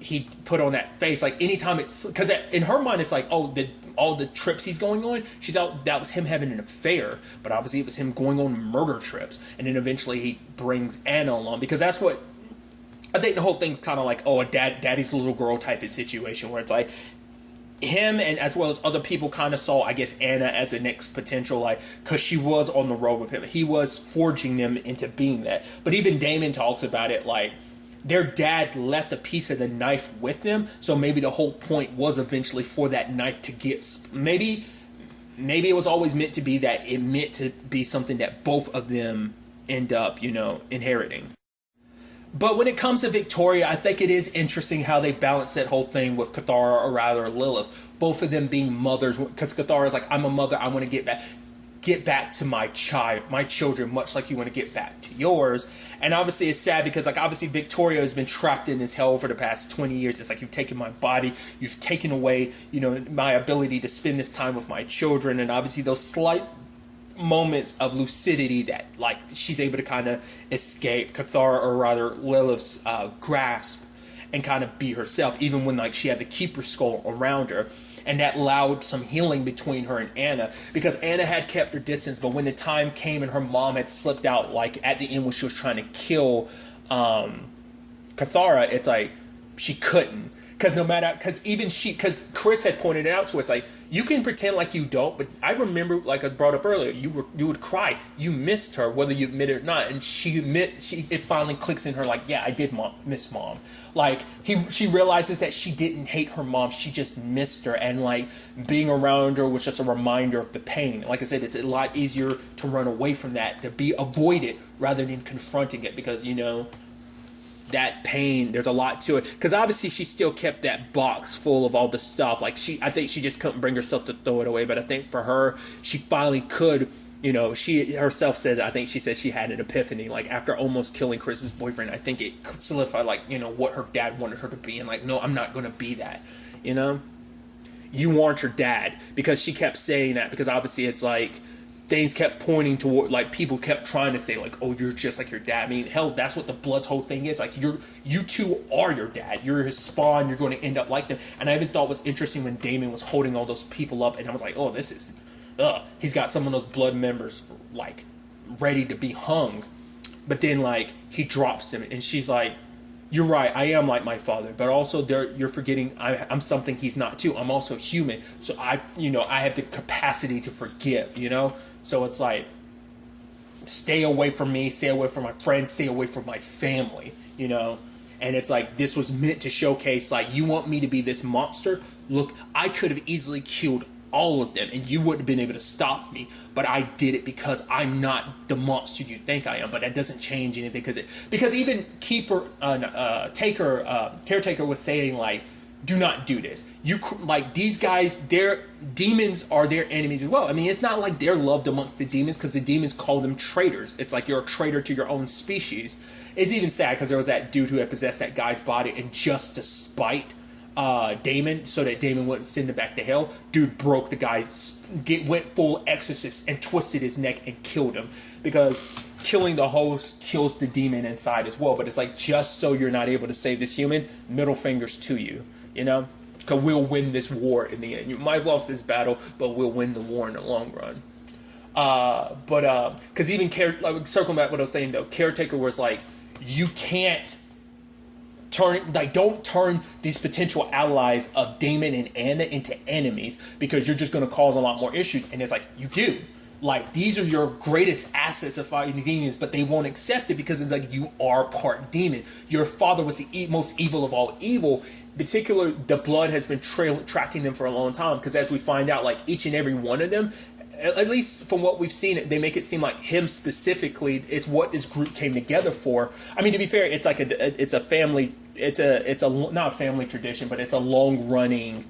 he put on that face, like anytime it's, because in her mind it's like, oh, all the trips he's going on, she thought that was him having an affair, but obviously it was him going on murder trips. And then eventually he brings Anna along, because that's what I think the whole thing's kind of like, oh, a daddy's little girl type of situation, where it's like him and as well as other people kind of saw, I guess, Anna as the next potential, like, because she was on the road with him, he was forging them into being that. But even Damon talks about it, like their dad left a piece of the knife with them, so maybe the whole point was eventually for that knife to get, maybe it was always meant to be that it meant to be something that both of them end up, inheriting. But when it comes to Victoria, I think it is interesting how they balance that whole thing with Cathara, or rather Lilith, both of them being mothers, because Cathara is like, I'm a mother, I want to get back to my children, much like you want to get back to yours. And obviously it's sad because, like, obviously Victoria has been trapped in this hell for the past 20 years. It's like, you've taken my body, you've taken away, my ability to spend this time with my children. And obviously those slight moments of lucidity that, like, she's able to kind of escape Cathara, or rather Lilith's grasp, and kind of be herself, even when, like, she had the Keeper skull around her. And that allowed some healing between her and Anna, because Anna had kept her distance, but when the time came and her mom had slipped out, like at the end when she was trying to kill Cathara, it's like she couldn't. Because Chris had pointed it out to her, it's like, you can pretend like you don't, but I remember, like I brought up earlier, you would cry. You missed her, whether you admit it or not. And it finally clicks in her, like, yeah, I did miss mom. Like, she realizes that she didn't hate her mom, she just missed her. And, like, being around her was just a reminder of the pain. Like I said, it's a lot easier to run away from that, to avoid it rather than confronting it, because, that pain, there's a lot to it. Because obviously she still kept that box full of all the stuff. Like, I think she just couldn't bring herself to throw it away. But I think for her, she finally could. She herself says, I think she says she had an epiphany, like after almost killing Chris's boyfriend. I think it solidified, like, what her dad wanted her to be, and like, no, I'm not going to be that. You aren't your dad, because she kept saying that, because obviously it's like things kept pointing toward, like, people kept trying to say, like, oh, you're just like your dad. I mean, hell, that's what the Blood's whole thing is. Like, you two are your dad. You're his spawn. You're going to end up like them. And I even thought it was interesting when Damon was holding all those people up, and I was like, oh, this is, he's got some of those Blood members, like, ready to be hung. But then, like, he drops them, and she's like, you're right, I am like my father, but also you're forgetting I'm something he's not too. I'm also human, so I have the capacity to forgive, So it's like, stay away from me, stay away from my friends, stay away from my family, And it's like, this was meant to showcase, like, you want me to be this monster? Look, I could have easily killed all of them, and you wouldn't have been able to stop me, but I did it because I'm not the monster you think I am. But that doesn't change anything, because even Caretaker was saying, like, do not do this. Like, these guys, their demons are their enemies as well. I mean, it's not like they're loved amongst the demons, because the demons call them traitors. It's like, you're a traitor to your own species. It's even sad because there was that dude who had possessed that guy's body, and just to spite Damon, so that Damon wouldn't send him back to hell, dude broke the guy's, went full exorcist and twisted his neck and killed him, because killing the host kills the demon inside as well. But it's like, just so you're not able to save this human, middle fingers to you, because we'll win this war in the end. You might have lost this battle, but we'll win the war in the long run. Because even circling back what I was saying though, Caretaker was like, you can't don't turn these potential allies of Damon and Anna into enemies, because you're just going to cause a lot more issues. And it's like, you do. like, these are your greatest assets of fighting demons, but they won't accept it because it's like, you are part demon. Your father was the most evil of all evil. Particularly, the blood has been tracking them for a long time, because as we find out, like, each and every one of them, at least from what we've seen, they make it seem like him specifically, it's what this group came together for. I mean, to be fair, it's like it's a family, it's a not a family tradition, but it's a long running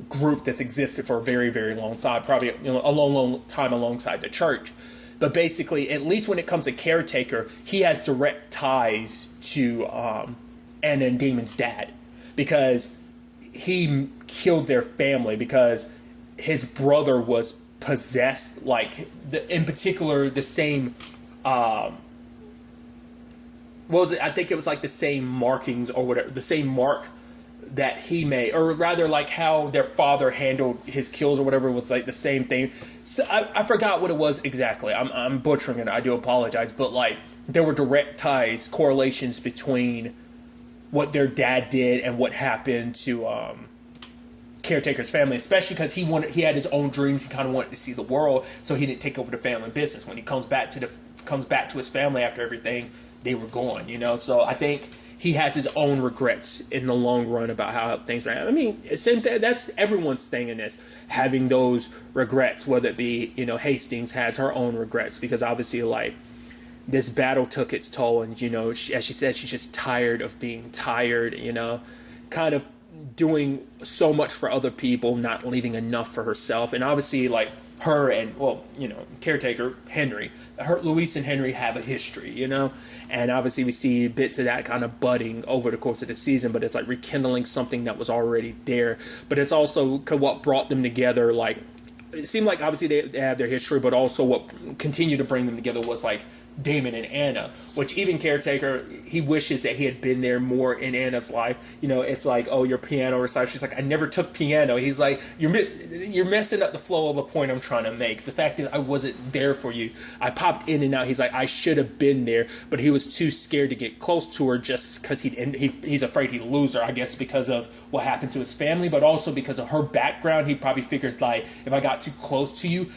group that's existed for a very, very long time, probably a long time alongside the church. But basically, at least when it comes to Caretaker, he has direct ties to Anna and Damon's dad, because he killed their family because his brother was possessed, like, in particular, the same, what was it? I think it was like the same markings or whatever, the same mark that he made, or rather, like, how their father handled his kills or whatever was like the same thing. So I forgot what it was exactly. I'm butchering it. I do apologize. But, like, there were direct ties, correlations between what their dad did and what happened to, Caretaker's family, especially because he had his own dreams. He kind of wanted to see the world, so he didn't take over the family business. When he comes back to his family after everything, they were gone, So I think he has his own regrets in the long run about how things are. I mean, same thing. That's everyone's thing in this, having those regrets. Whether it be, Hastings has her own regrets because obviously, like, this battle took its toll, and as she said, she's just tired of being tired. Kind of doing so much for other people, not leaving enough for herself. And obviously, like, her and, Caretaker, Henry, Luis and Henry have a history, and obviously we see bits of that kind of budding over the course of the season, but it's like rekindling something that was already there. But it's also what brought them together. Like, it seemed like obviously they have their history, but also what continued to bring them together was, like, Damon and Anna, which even Caretaker, he wishes that he had been there more in Anna's life. It's like, oh, your piano recital. She's like, I never took piano. He's like, you're messing up the flow of the point I'm trying to make. The fact is, I wasn't there for you. I popped in and out. He's like, I should have been there, but he was too scared to get close to her just because he's afraid he'd lose her, I guess, because of what happened to his family, but also because of her background. He probably figured, like, if I got too close to you,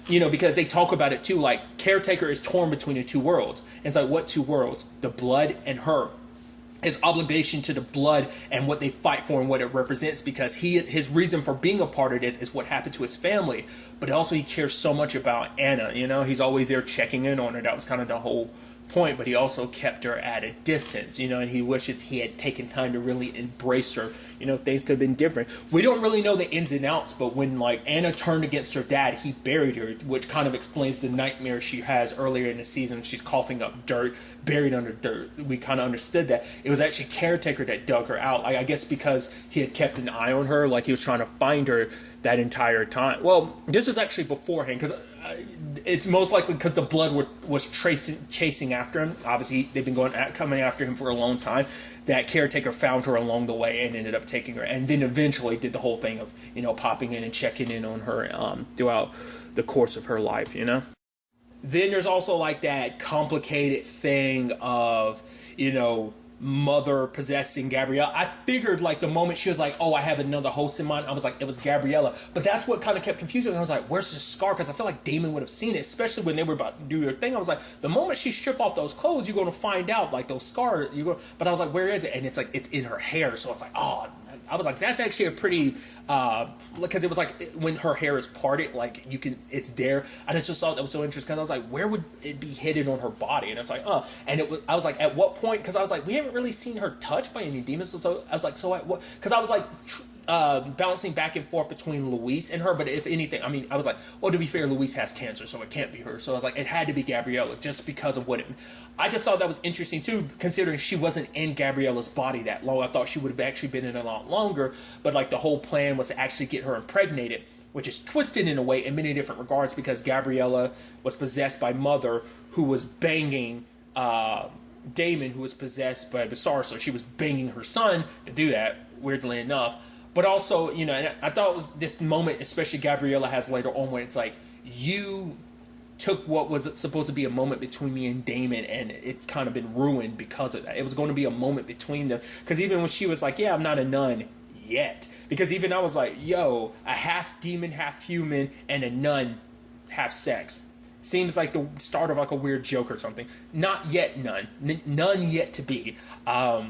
because they talk about it too, like, Caretaker is torn between the two worlds. And it's like, what two worlds? The blood and her. His obligation to the blood and what they fight for and what it represents, because his reason for being a part of this is what happened to his family. But also he cares so much about Anna, he's always there checking in on her. That was kind of the whole point, but he also kept her at a distance, and he wishes he had taken time to really embrace her. Things could have been different. We don't really know the ins and outs, but when, like, Anna turned against her dad, he buried her, which kind of explains the nightmare she has earlier in the season. She's coughing up dirt, buried under dirt. We kind of understood that. It was actually Caretaker that dug her out. Like, I guess because he had kept an eye on her, like he was trying to find her that entire time. Well, this is actually beforehand, because it's most likely because the blood was chasing after him. Obviously, they've been coming after him for a long time. That Caretaker found her along the way and ended up taking her, and then eventually did the whole thing of popping in and checking in on her throughout the course of her life. Then there's also, like, that complicated thing of mother possessing Gabriella. I figured, like, the moment she was like, oh, I have another host in mind, I was like, it was Gabriella. But that's what kind of kept confusing me. I was like, where's the scar? Because I feel like Damon would have seen it, especially when they were about to do their thing. I was like, the moment she strip off those clothes, you're going to find out, like, those scars. But I was like, where is it? And it's like, it's in her hair. So it's like, oh, I was like, that's actually a pretty, because it was like when her hair is parted, like, it's there. I just thought that was so interesting, because I was like, where would it be hidden on her body? And it's like, and I was like, at what point? Because I was like, we haven't really seen her touched by any demons. So I was like, so at what? Because I was like, bouncing back and forth between Luis and her, but if anything, I mean, I was like, well, to be fair, Luis has cancer, so it can't be her. So I was like, it had to be Gabriella, just because of what it. I just thought that was interesting too, considering she wasn't in Gabriella's body that long. I thought she would have actually been in a lot longer, but, like, the whole plan was to actually get her impregnated, which is twisted in a way in many different regards, because Gabriella was possessed by Mother, who was banging Damon, who was possessed by Basar, so she was banging her son to do that, weirdly enough. But also, and I thought it was this moment, especially Gabriella has later on, where it's like, you took what was supposed to be a moment between me and Damon, and it's kind of been ruined because of that. It was going to be a moment between them, because even when she was like, yeah, I'm not a nun yet, because even I was like, yo, a half demon, half human, and a nun have sex. Seems like the start of like a weird joke or something. Not yet, none yet to be. I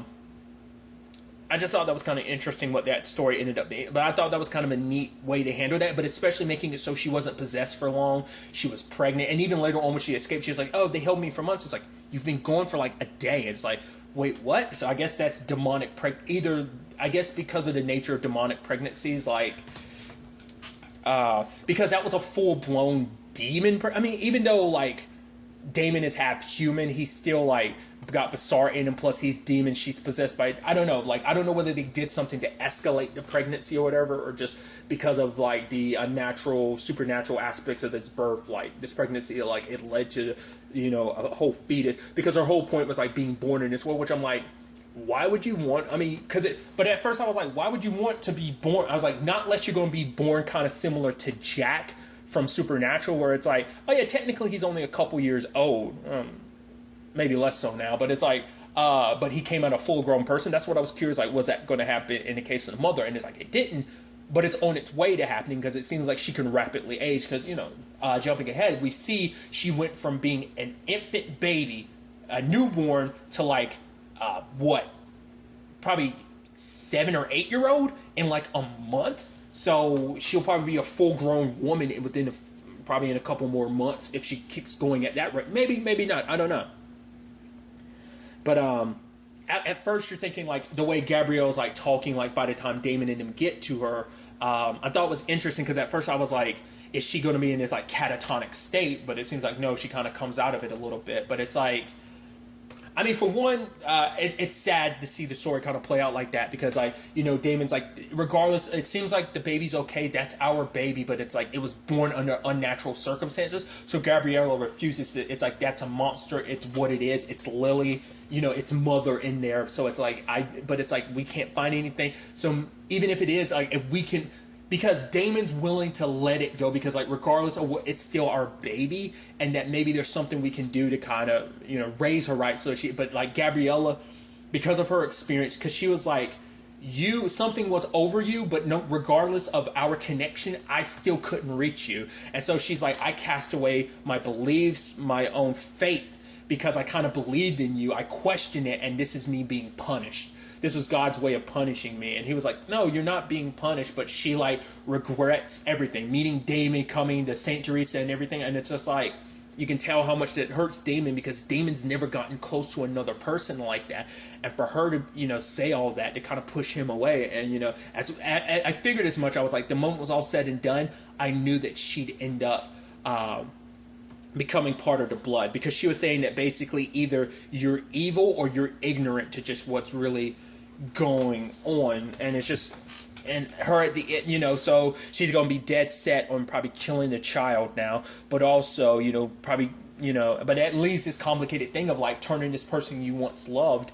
just thought that was kind of interesting what that story ended up being. But I thought that was kind of a neat way to handle that. But especially making it so she wasn't possessed for long. She was pregnant. And even later on when she escaped, she was like, oh, they held me for months. It's like, you've been gone for like a day. It's like, wait, what? So I guess that's demonic either, I guess because of the nature of demonic pregnancies, like, because that was a full-blown demon. I mean, even though, like, Damon is half human, he's still, like, got Basar in him, plus he's demon, she's possessed by, I don't know, like, I don't know whether they did something to escalate the pregnancy or whatever, or just because of, like, the supernatural aspects of this birth, like, this pregnancy, like, it led to, you know, a whole fetus, because her whole point was, like, being born in this world, which I'm like, why would you want, I mean, but at first I was like, why would you want to be born, I was like, not unless you're going to be born kind of similar to Jack from Supernatural, where it's like, oh yeah, technically he's only a couple years old, maybe less so now, but it's like, but he came out a full-grown person. That's what I was curious, like, was that going to happen in the case of the mother? And it's like, it didn't, but it's on its way to happening, because it seems like she can rapidly age, because, you know, jumping ahead, we see she went from being an infant baby, a newborn, to like, probably 7 or 8 year old in like a month. So she'll probably be a full-grown woman within probably in a couple more months if she keeps going at that rate. Maybe not. I don't know. But at first you're thinking, like, the way Gabrielle's like talking, like, by the time Damon and them get to her, I thought it was interesting, because at first I was like, is she going to be in this like catatonic state? But it seems like no, she kind of comes out of it a little bit. But it's like, I mean, for one, it's sad to see the story kind of play out like that, because, like, you know, Damon's like, regardless, it seems like the baby's okay, that's our baby, but it's like, it was born under unnatural circumstances, so Gabriella refuses to, it's like, that's a monster, it's what it is, it's Lily, you know, it's mother in there, so it's like, but it's like, we can't find anything, so even if it is, like, if we can, because Damon's willing to let it go, because, like, regardless of what, it's still our baby, and that maybe there's something we can do to kind of, you know, raise her right. So but like Gabriella, because of her experience, because she was like, something was over you, but no, regardless of our connection, I still couldn't reach you. And so she's like, I cast away my beliefs, my own faith, because I kind of believed in you. I question it, and this is me being punished. This was God's way of punishing me. And he was like, no, you're not being punished. But she, like, regrets everything. Meeting Damon, coming to St. Teresa and everything. And it's just like, you can tell how much that hurts Damon, because Damon's never gotten close to another person like that. And for her to, you know, say all that, to kind of push him away. And, you know, as I figured as much. I was like, the moment was all said and done, I knew that she'd end up becoming part of the blood. Because she was saying that basically either you're evil or you're ignorant to just what's really going on. And it's just, and her at the, you know, so she's gonna be dead set on probably killing the child now, but also, you know, probably, you know, but at least this complicated thing of like turning this person you once loved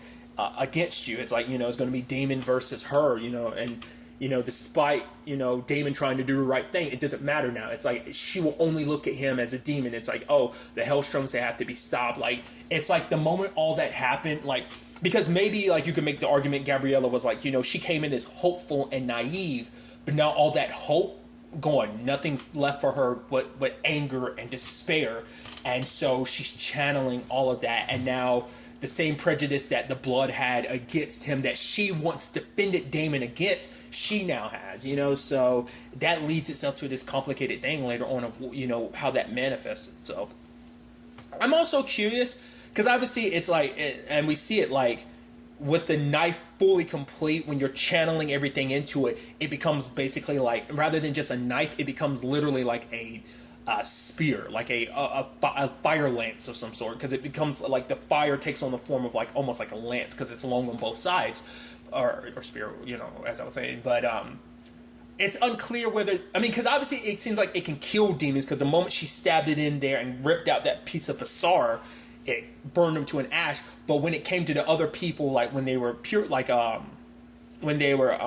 against you. It's like, you know, it's gonna be Damon versus her, you know, and, you know, despite, you know, Damon trying to do the right thing, it doesn't matter now. It's like she will only look at him as a demon. It's like, oh, the Helstroms, they have to be stopped. Like, it's like the moment all that happened, like, because maybe, like, you could make the argument Gabriella was like, you know, she came in as hopeful and naive, but now all that hope gone, nothing left for her but anger and despair. And so she's channeling all of that, and now the same prejudice that the blood had against him, that she once defended Damon against, she now has, you know, so that leads itself to this complicated thing later on of, you know, how that manifests itself. I'm also curious, because obviously it's like, and we see it like, with the knife fully complete, when you're channeling everything into it, it becomes basically like, rather than just a knife, it becomes literally like a spear, like a fire lance of some sort, because it becomes like the fire takes on the form of like almost like a lance, because it's long on both sides, or spear, you know, as I was saying. But it's unclear whether, I mean, because obviously it seems like it can kill demons, because the moment she stabbed it in there and ripped out that piece of Basar, it burned them to an ash. But when it came to the other people, like when they were pure, like when they were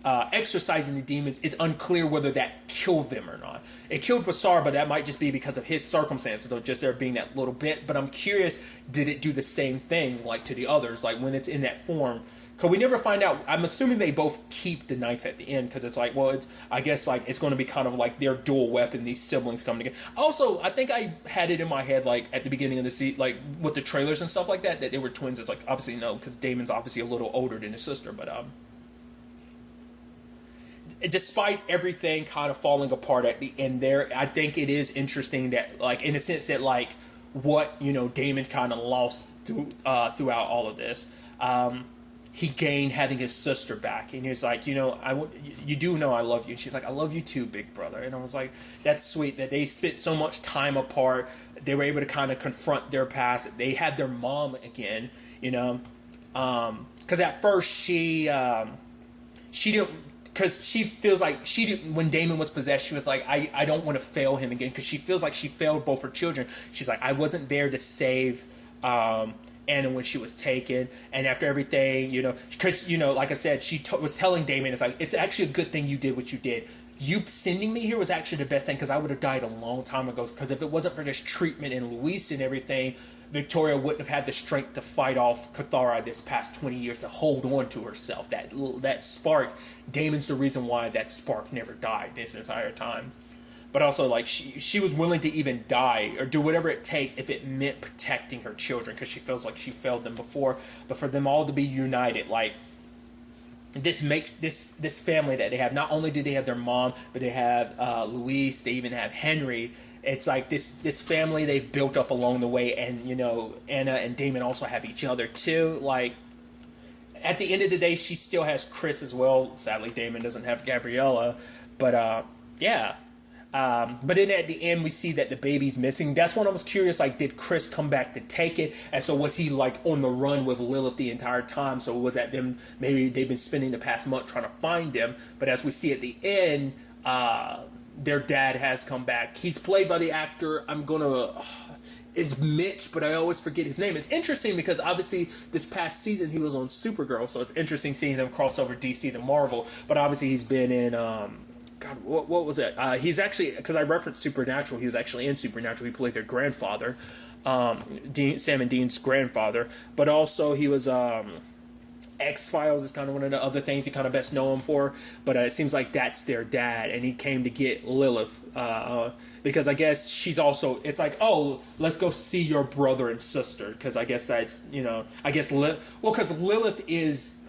exorcising the demons, it's unclear whether that killed them or not. It killed Basar, but that might just be because of his circumstances, though, just there being that little bit. But I'm curious, did it do the same thing like to the others, like when it's in that form? Because we never find out. I'm assuming they both keep the knife at the end, because it's like, well, I guess like it's going to be kind of like their dual weapon, these siblings coming together. Also, I think I had it in my head, like at the beginning of the season, like with the trailers and stuff like that they were twins. It's like, obviously no, because Damon's obviously a little older than his sister, but despite everything kind of falling apart at the end there, I think it is interesting that, like, in a sense that, like, what, Damon kind of lost throughout all of this, he gained having his sister back. And he was like, you do know I love you. And she's like, I love you too, big brother. And I was like, that's sweet that they spent so much time apart. They were able to kind of confront their past. They had their mom again, because at first she didn't, because she feels like when Damon was possessed, she was like, I don't want to fail him again, because she feels like she failed both her children. She's like, I wasn't there to save Anna when she was taken, and after everything, because, like I said, she was telling Damon, it's like, it's actually a good thing you did what you did. You sending me here was actually the best thing, because I would have died a long time ago, because if it wasn't for this treatment and Luis and everything, Victoria wouldn't have had the strength to fight off Cathara this past 20 years, to hold on to herself. That spark, Damon's the reason why that spark never died this entire time. But also, like, she was willing to even die or do whatever it takes if it meant protecting her children, because she feels like she failed them before. But for them all to be united, like, this makes this family that they have, not only do they have their mom, but they have Luis, they even have Henry. It's like this family they've built up along the way, and Anna and Damon also have each other too. Like, at the end of the day, she still has Chris as well. Sadly, Damon doesn't have Gabriella, but yeah. But then at the end, we see that the baby's missing. That's when I was curious, like, did Chris come back to take it? And so was he, like, on the run with Lilith the entire time? So was that them, maybe they've been spending the past month trying to find him. But as we see at the end, their dad has come back. He's played by the actor, is Mitch, but I always forget his name. It's interesting because obviously this past season he was on Supergirl, so it's interesting seeing him cross over DC to Marvel. But obviously he's been in... God, what was it? He's actually, because I referenced Supernatural, he was actually in Supernatural. He played their grandfather, Sam and Dean's grandfather. But also he was X-Files is kind of one of the other things you kind of best know him for. But it seems like that's their dad, and he came to get Lilith because I guess she's also. It's like, oh, let's go see your brother and sister, because I guess that's because Lilith is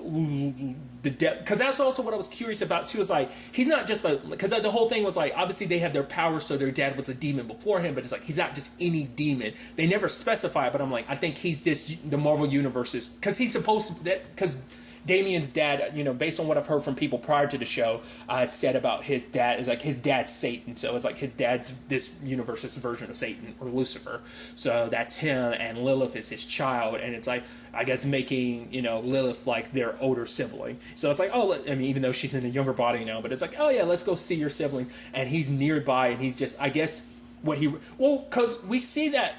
the depth, because that's also what I was curious about too. Is like, he's not just like, because the whole thing was like, obviously they have their powers, so their dad was a demon before him, but it's like he's not just any demon. They never specify, but I'm like, I think he's the Marvel universe's, because he's supposed to, because Damien's dad, based on what I've heard from people prior to the show, had said about his dad, is like his dad's Satan. So it's like his dad's this universe's version of Satan, or Lucifer. So that's him, and Lilith is his child. And it's like, I guess making, Lilith like their older sibling. So it's like, oh, I mean, even though she's in a younger body now, but it's like, oh yeah, let's go see your sibling. And he's nearby, and he's just, I guess, because we see that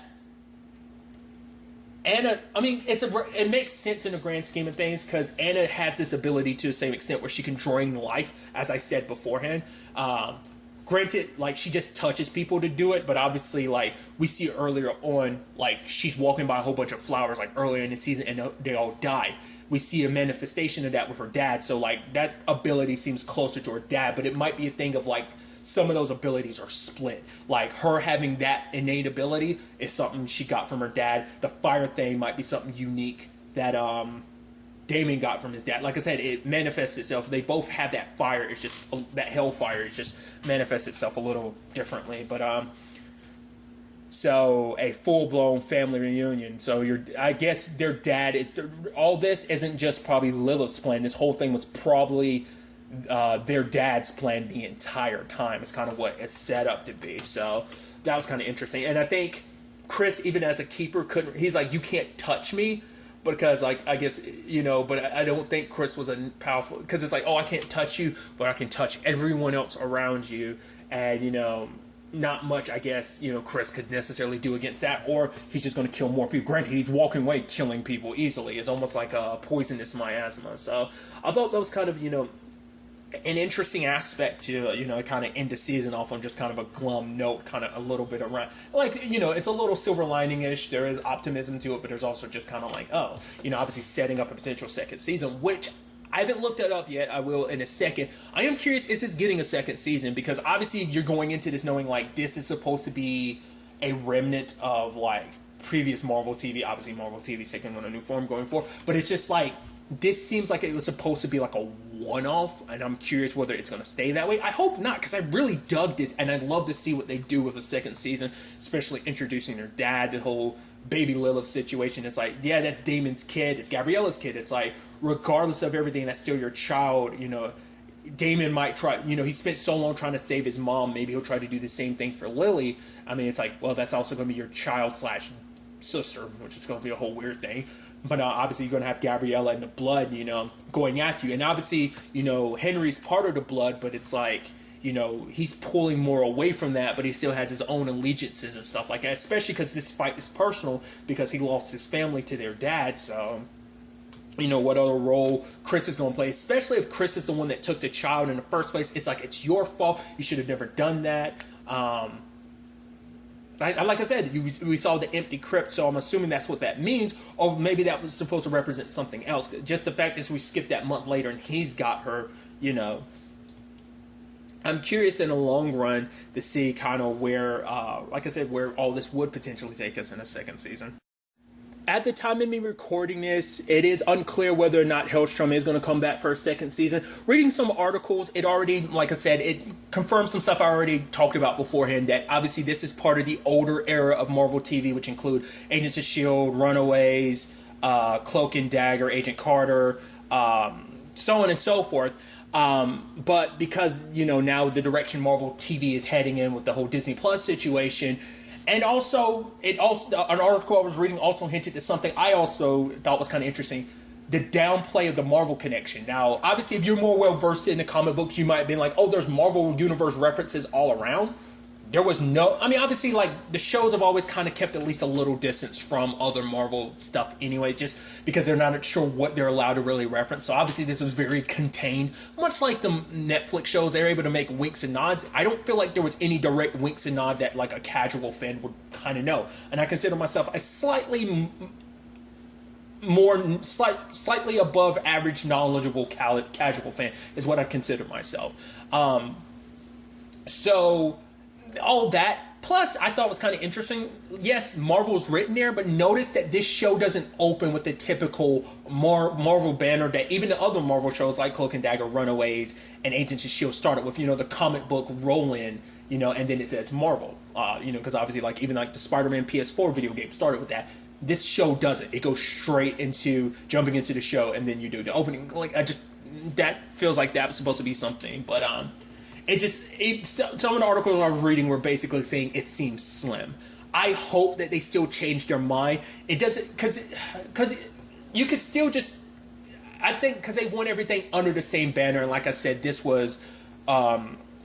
Anna, I mean, it makes sense in the grand scheme of things, because Anna has this ability to the same extent where she can drain life, as I said beforehand. Granted, like, she just touches people to do it, but obviously, like, we see earlier on, like, she's walking by a whole bunch of flowers, like, earlier in the season, and they all die. We see a manifestation of that with her dad, so, like, that ability seems closer to her dad, but it might be a thing of, like, some of those abilities are split. Like, her having that innate ability is something she got from her dad. The fire thing might be something unique that Damon got from his dad. Like I said, it manifests itself. They both have that fire. It's just that hellfire. It just manifests itself a little differently. But so a full-blown family reunion. So I guess their dad is. All this isn't just probably Lilith's plan. This whole thing was probably their dad's plan the entire time. It's kind of what it's set up to be. So that was kind of interesting. And I think Chris, even as a keeper, he's like, you can't touch me, because, like, I guess, but I don't think Chris was a powerful, because it's like, oh, I can't touch you, but I can touch everyone else around you. And, not much, I guess, Chris could necessarily do against that, or he's just going to kill more people. Granted, he's walking away killing people easily. It's almost like a poisonous miasma. So I thought that was kind of, an interesting aspect to, kind of end the season off on just kind of a glum note, kind of a little bit around, like, it's a little silver lining-ish. There is optimism to it, but there's also just kind of like, oh, obviously setting up a potential second season, which I haven't looked that up yet. I will in a second. I am curious, is this getting a second season? Because obviously you're going into this knowing like this is supposed to be a remnant of like previous Marvel TV. Obviously Marvel TV's taking on a new form going forward, but it's just like, this seems like it was supposed to be like a one-off, and I'm curious whether it's going to stay that way. I hope not, because I really dug this, and I'd love to see what they do with the second season, especially introducing their dad, the whole baby Lilith situation. It's like, yeah, that's Damon's kid, it's Gabriella's kid. It's like, regardless of everything, that's still your child. Damon might try, he spent so long trying to save his mom, maybe he'll try to do the same thing for Lily. I mean, it's like, well, that's also going to be your child slash sister, which is going to be a whole weird thing. But obviously you're going to have Gabriella in the blood, going at you. And obviously, Henry's part of the blood, but it's like, he's pulling more away from that, but he still has his own allegiances and stuff like that, especially because this fight is personal because he lost his family to their dad. So, what other role Chris is going to play, especially if Chris is the one that took the child in the first place. It's like, it's your fault. You should have never done that. Like I said, we saw the empty crypt, so I'm assuming that's what that means, or maybe that was supposed to represent something else. Just the fact is we skipped that month later and he's got her, I'm curious in the long run to see kind of where, like I said, where all this would potentially take us in a second season. At the time of me recording this, it is unclear whether or not Helstrom is going to come back for a second season. Reading some articles, it already, like I said, it confirms some stuff I already talked about beforehand, that obviously this is part of the older era of Marvel TV, which include Agents of S.H.I.E.L.D., Runaways, Cloak and Dagger, Agent Carter, so on and so forth. But because, now the direction Marvel TV is heading in with the whole Disney Plus situation, and also, an article I was reading also hinted to something I also thought was kind of interesting, the downplay of the Marvel connection. Now, obviously, if you're more well-versed in the comic books, you might have been like, oh, there's Marvel Universe references all around. There was no... I mean, obviously, like, the shows have always kind of kept at least a little distance from other Marvel stuff anyway, just because they're not sure what they're allowed to really reference. So, obviously, this was very contained. Much like the Netflix shows, they're able to make winks and nods. I don't feel like there was any direct winks and nod that, like, a casual fan would kind of know. And I consider myself a slightly above average knowledgeable casual fan is what I consider myself. So... all that, plus I thought was kind of interesting. Yes, Marvel's written there, but notice that this show doesn't open with the typical Marvel banner that even the other Marvel shows like Cloak and Dagger, Runaways, and Agents of S.H.I.E.L.D. started with, the comic book roll-in, and then it says Marvel, because obviously like even like the Spider-Man PS4 video game started with that. This show doesn't. It goes straight into jumping into the show, and then you do the opening. Like, that feels like that's supposed to be something, but some of the articles I was reading were basically saying it seems slim. I hope that they still change their mind. It doesn't, because you could still just, I think, because they want everything under the same banner. And like I said, this was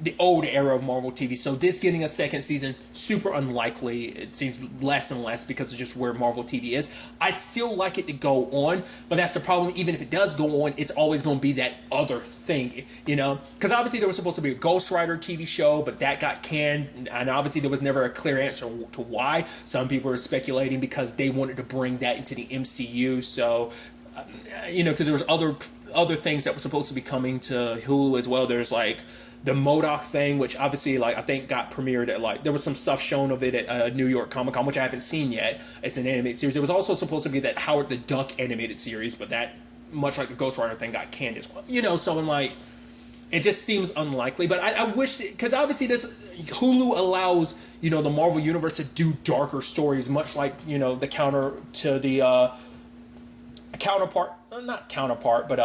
the old era of Marvel TV. So this getting a second season, super unlikely. It seems less and less because of just where Marvel TV is. I'd still like it to go on, but that's the problem. Even if it does go on, it's always going to be that other thing, Because obviously there was supposed to be a Ghost Rider TV show, but that got canned. And obviously there was never a clear answer to why. Some people are speculating because they wanted to bring that into the MCU. So, because there was other things that were supposed to be coming to Hulu as well. There's like the MODOK thing, which obviously, like, I think got premiered at, like, there was some stuff shown of it at New York Comic Con, which I haven't seen yet. It's an animated series. There was also supposed to be that Howard the Duck animated series, but that, much like the Ghost Rider thing, got canned as well. So I'm like, it just seems unlikely. But I wish, because obviously Hulu allows, the Marvel Universe to do darker stories, much like, the counter to the not counterpart, but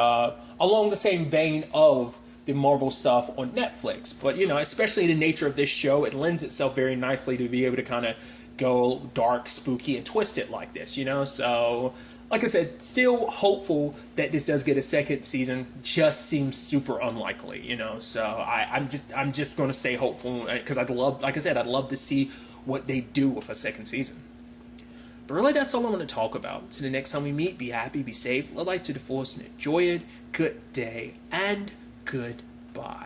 along the same vein of the Marvel stuff on Netflix. But, especially the nature of this show, it lends itself very nicely to be able to kind of go dark, spooky, and twist it like this, So, like I said, still hopeful that this does get a second season. Just seems super unlikely, So I'm just going to say hopeful because I'd love to see what they do with a second season. But really, that's all I want to talk about. So the next time we meet, be happy, be safe, live life to the fullest, and enjoy it. Good day and goodbye. Bye.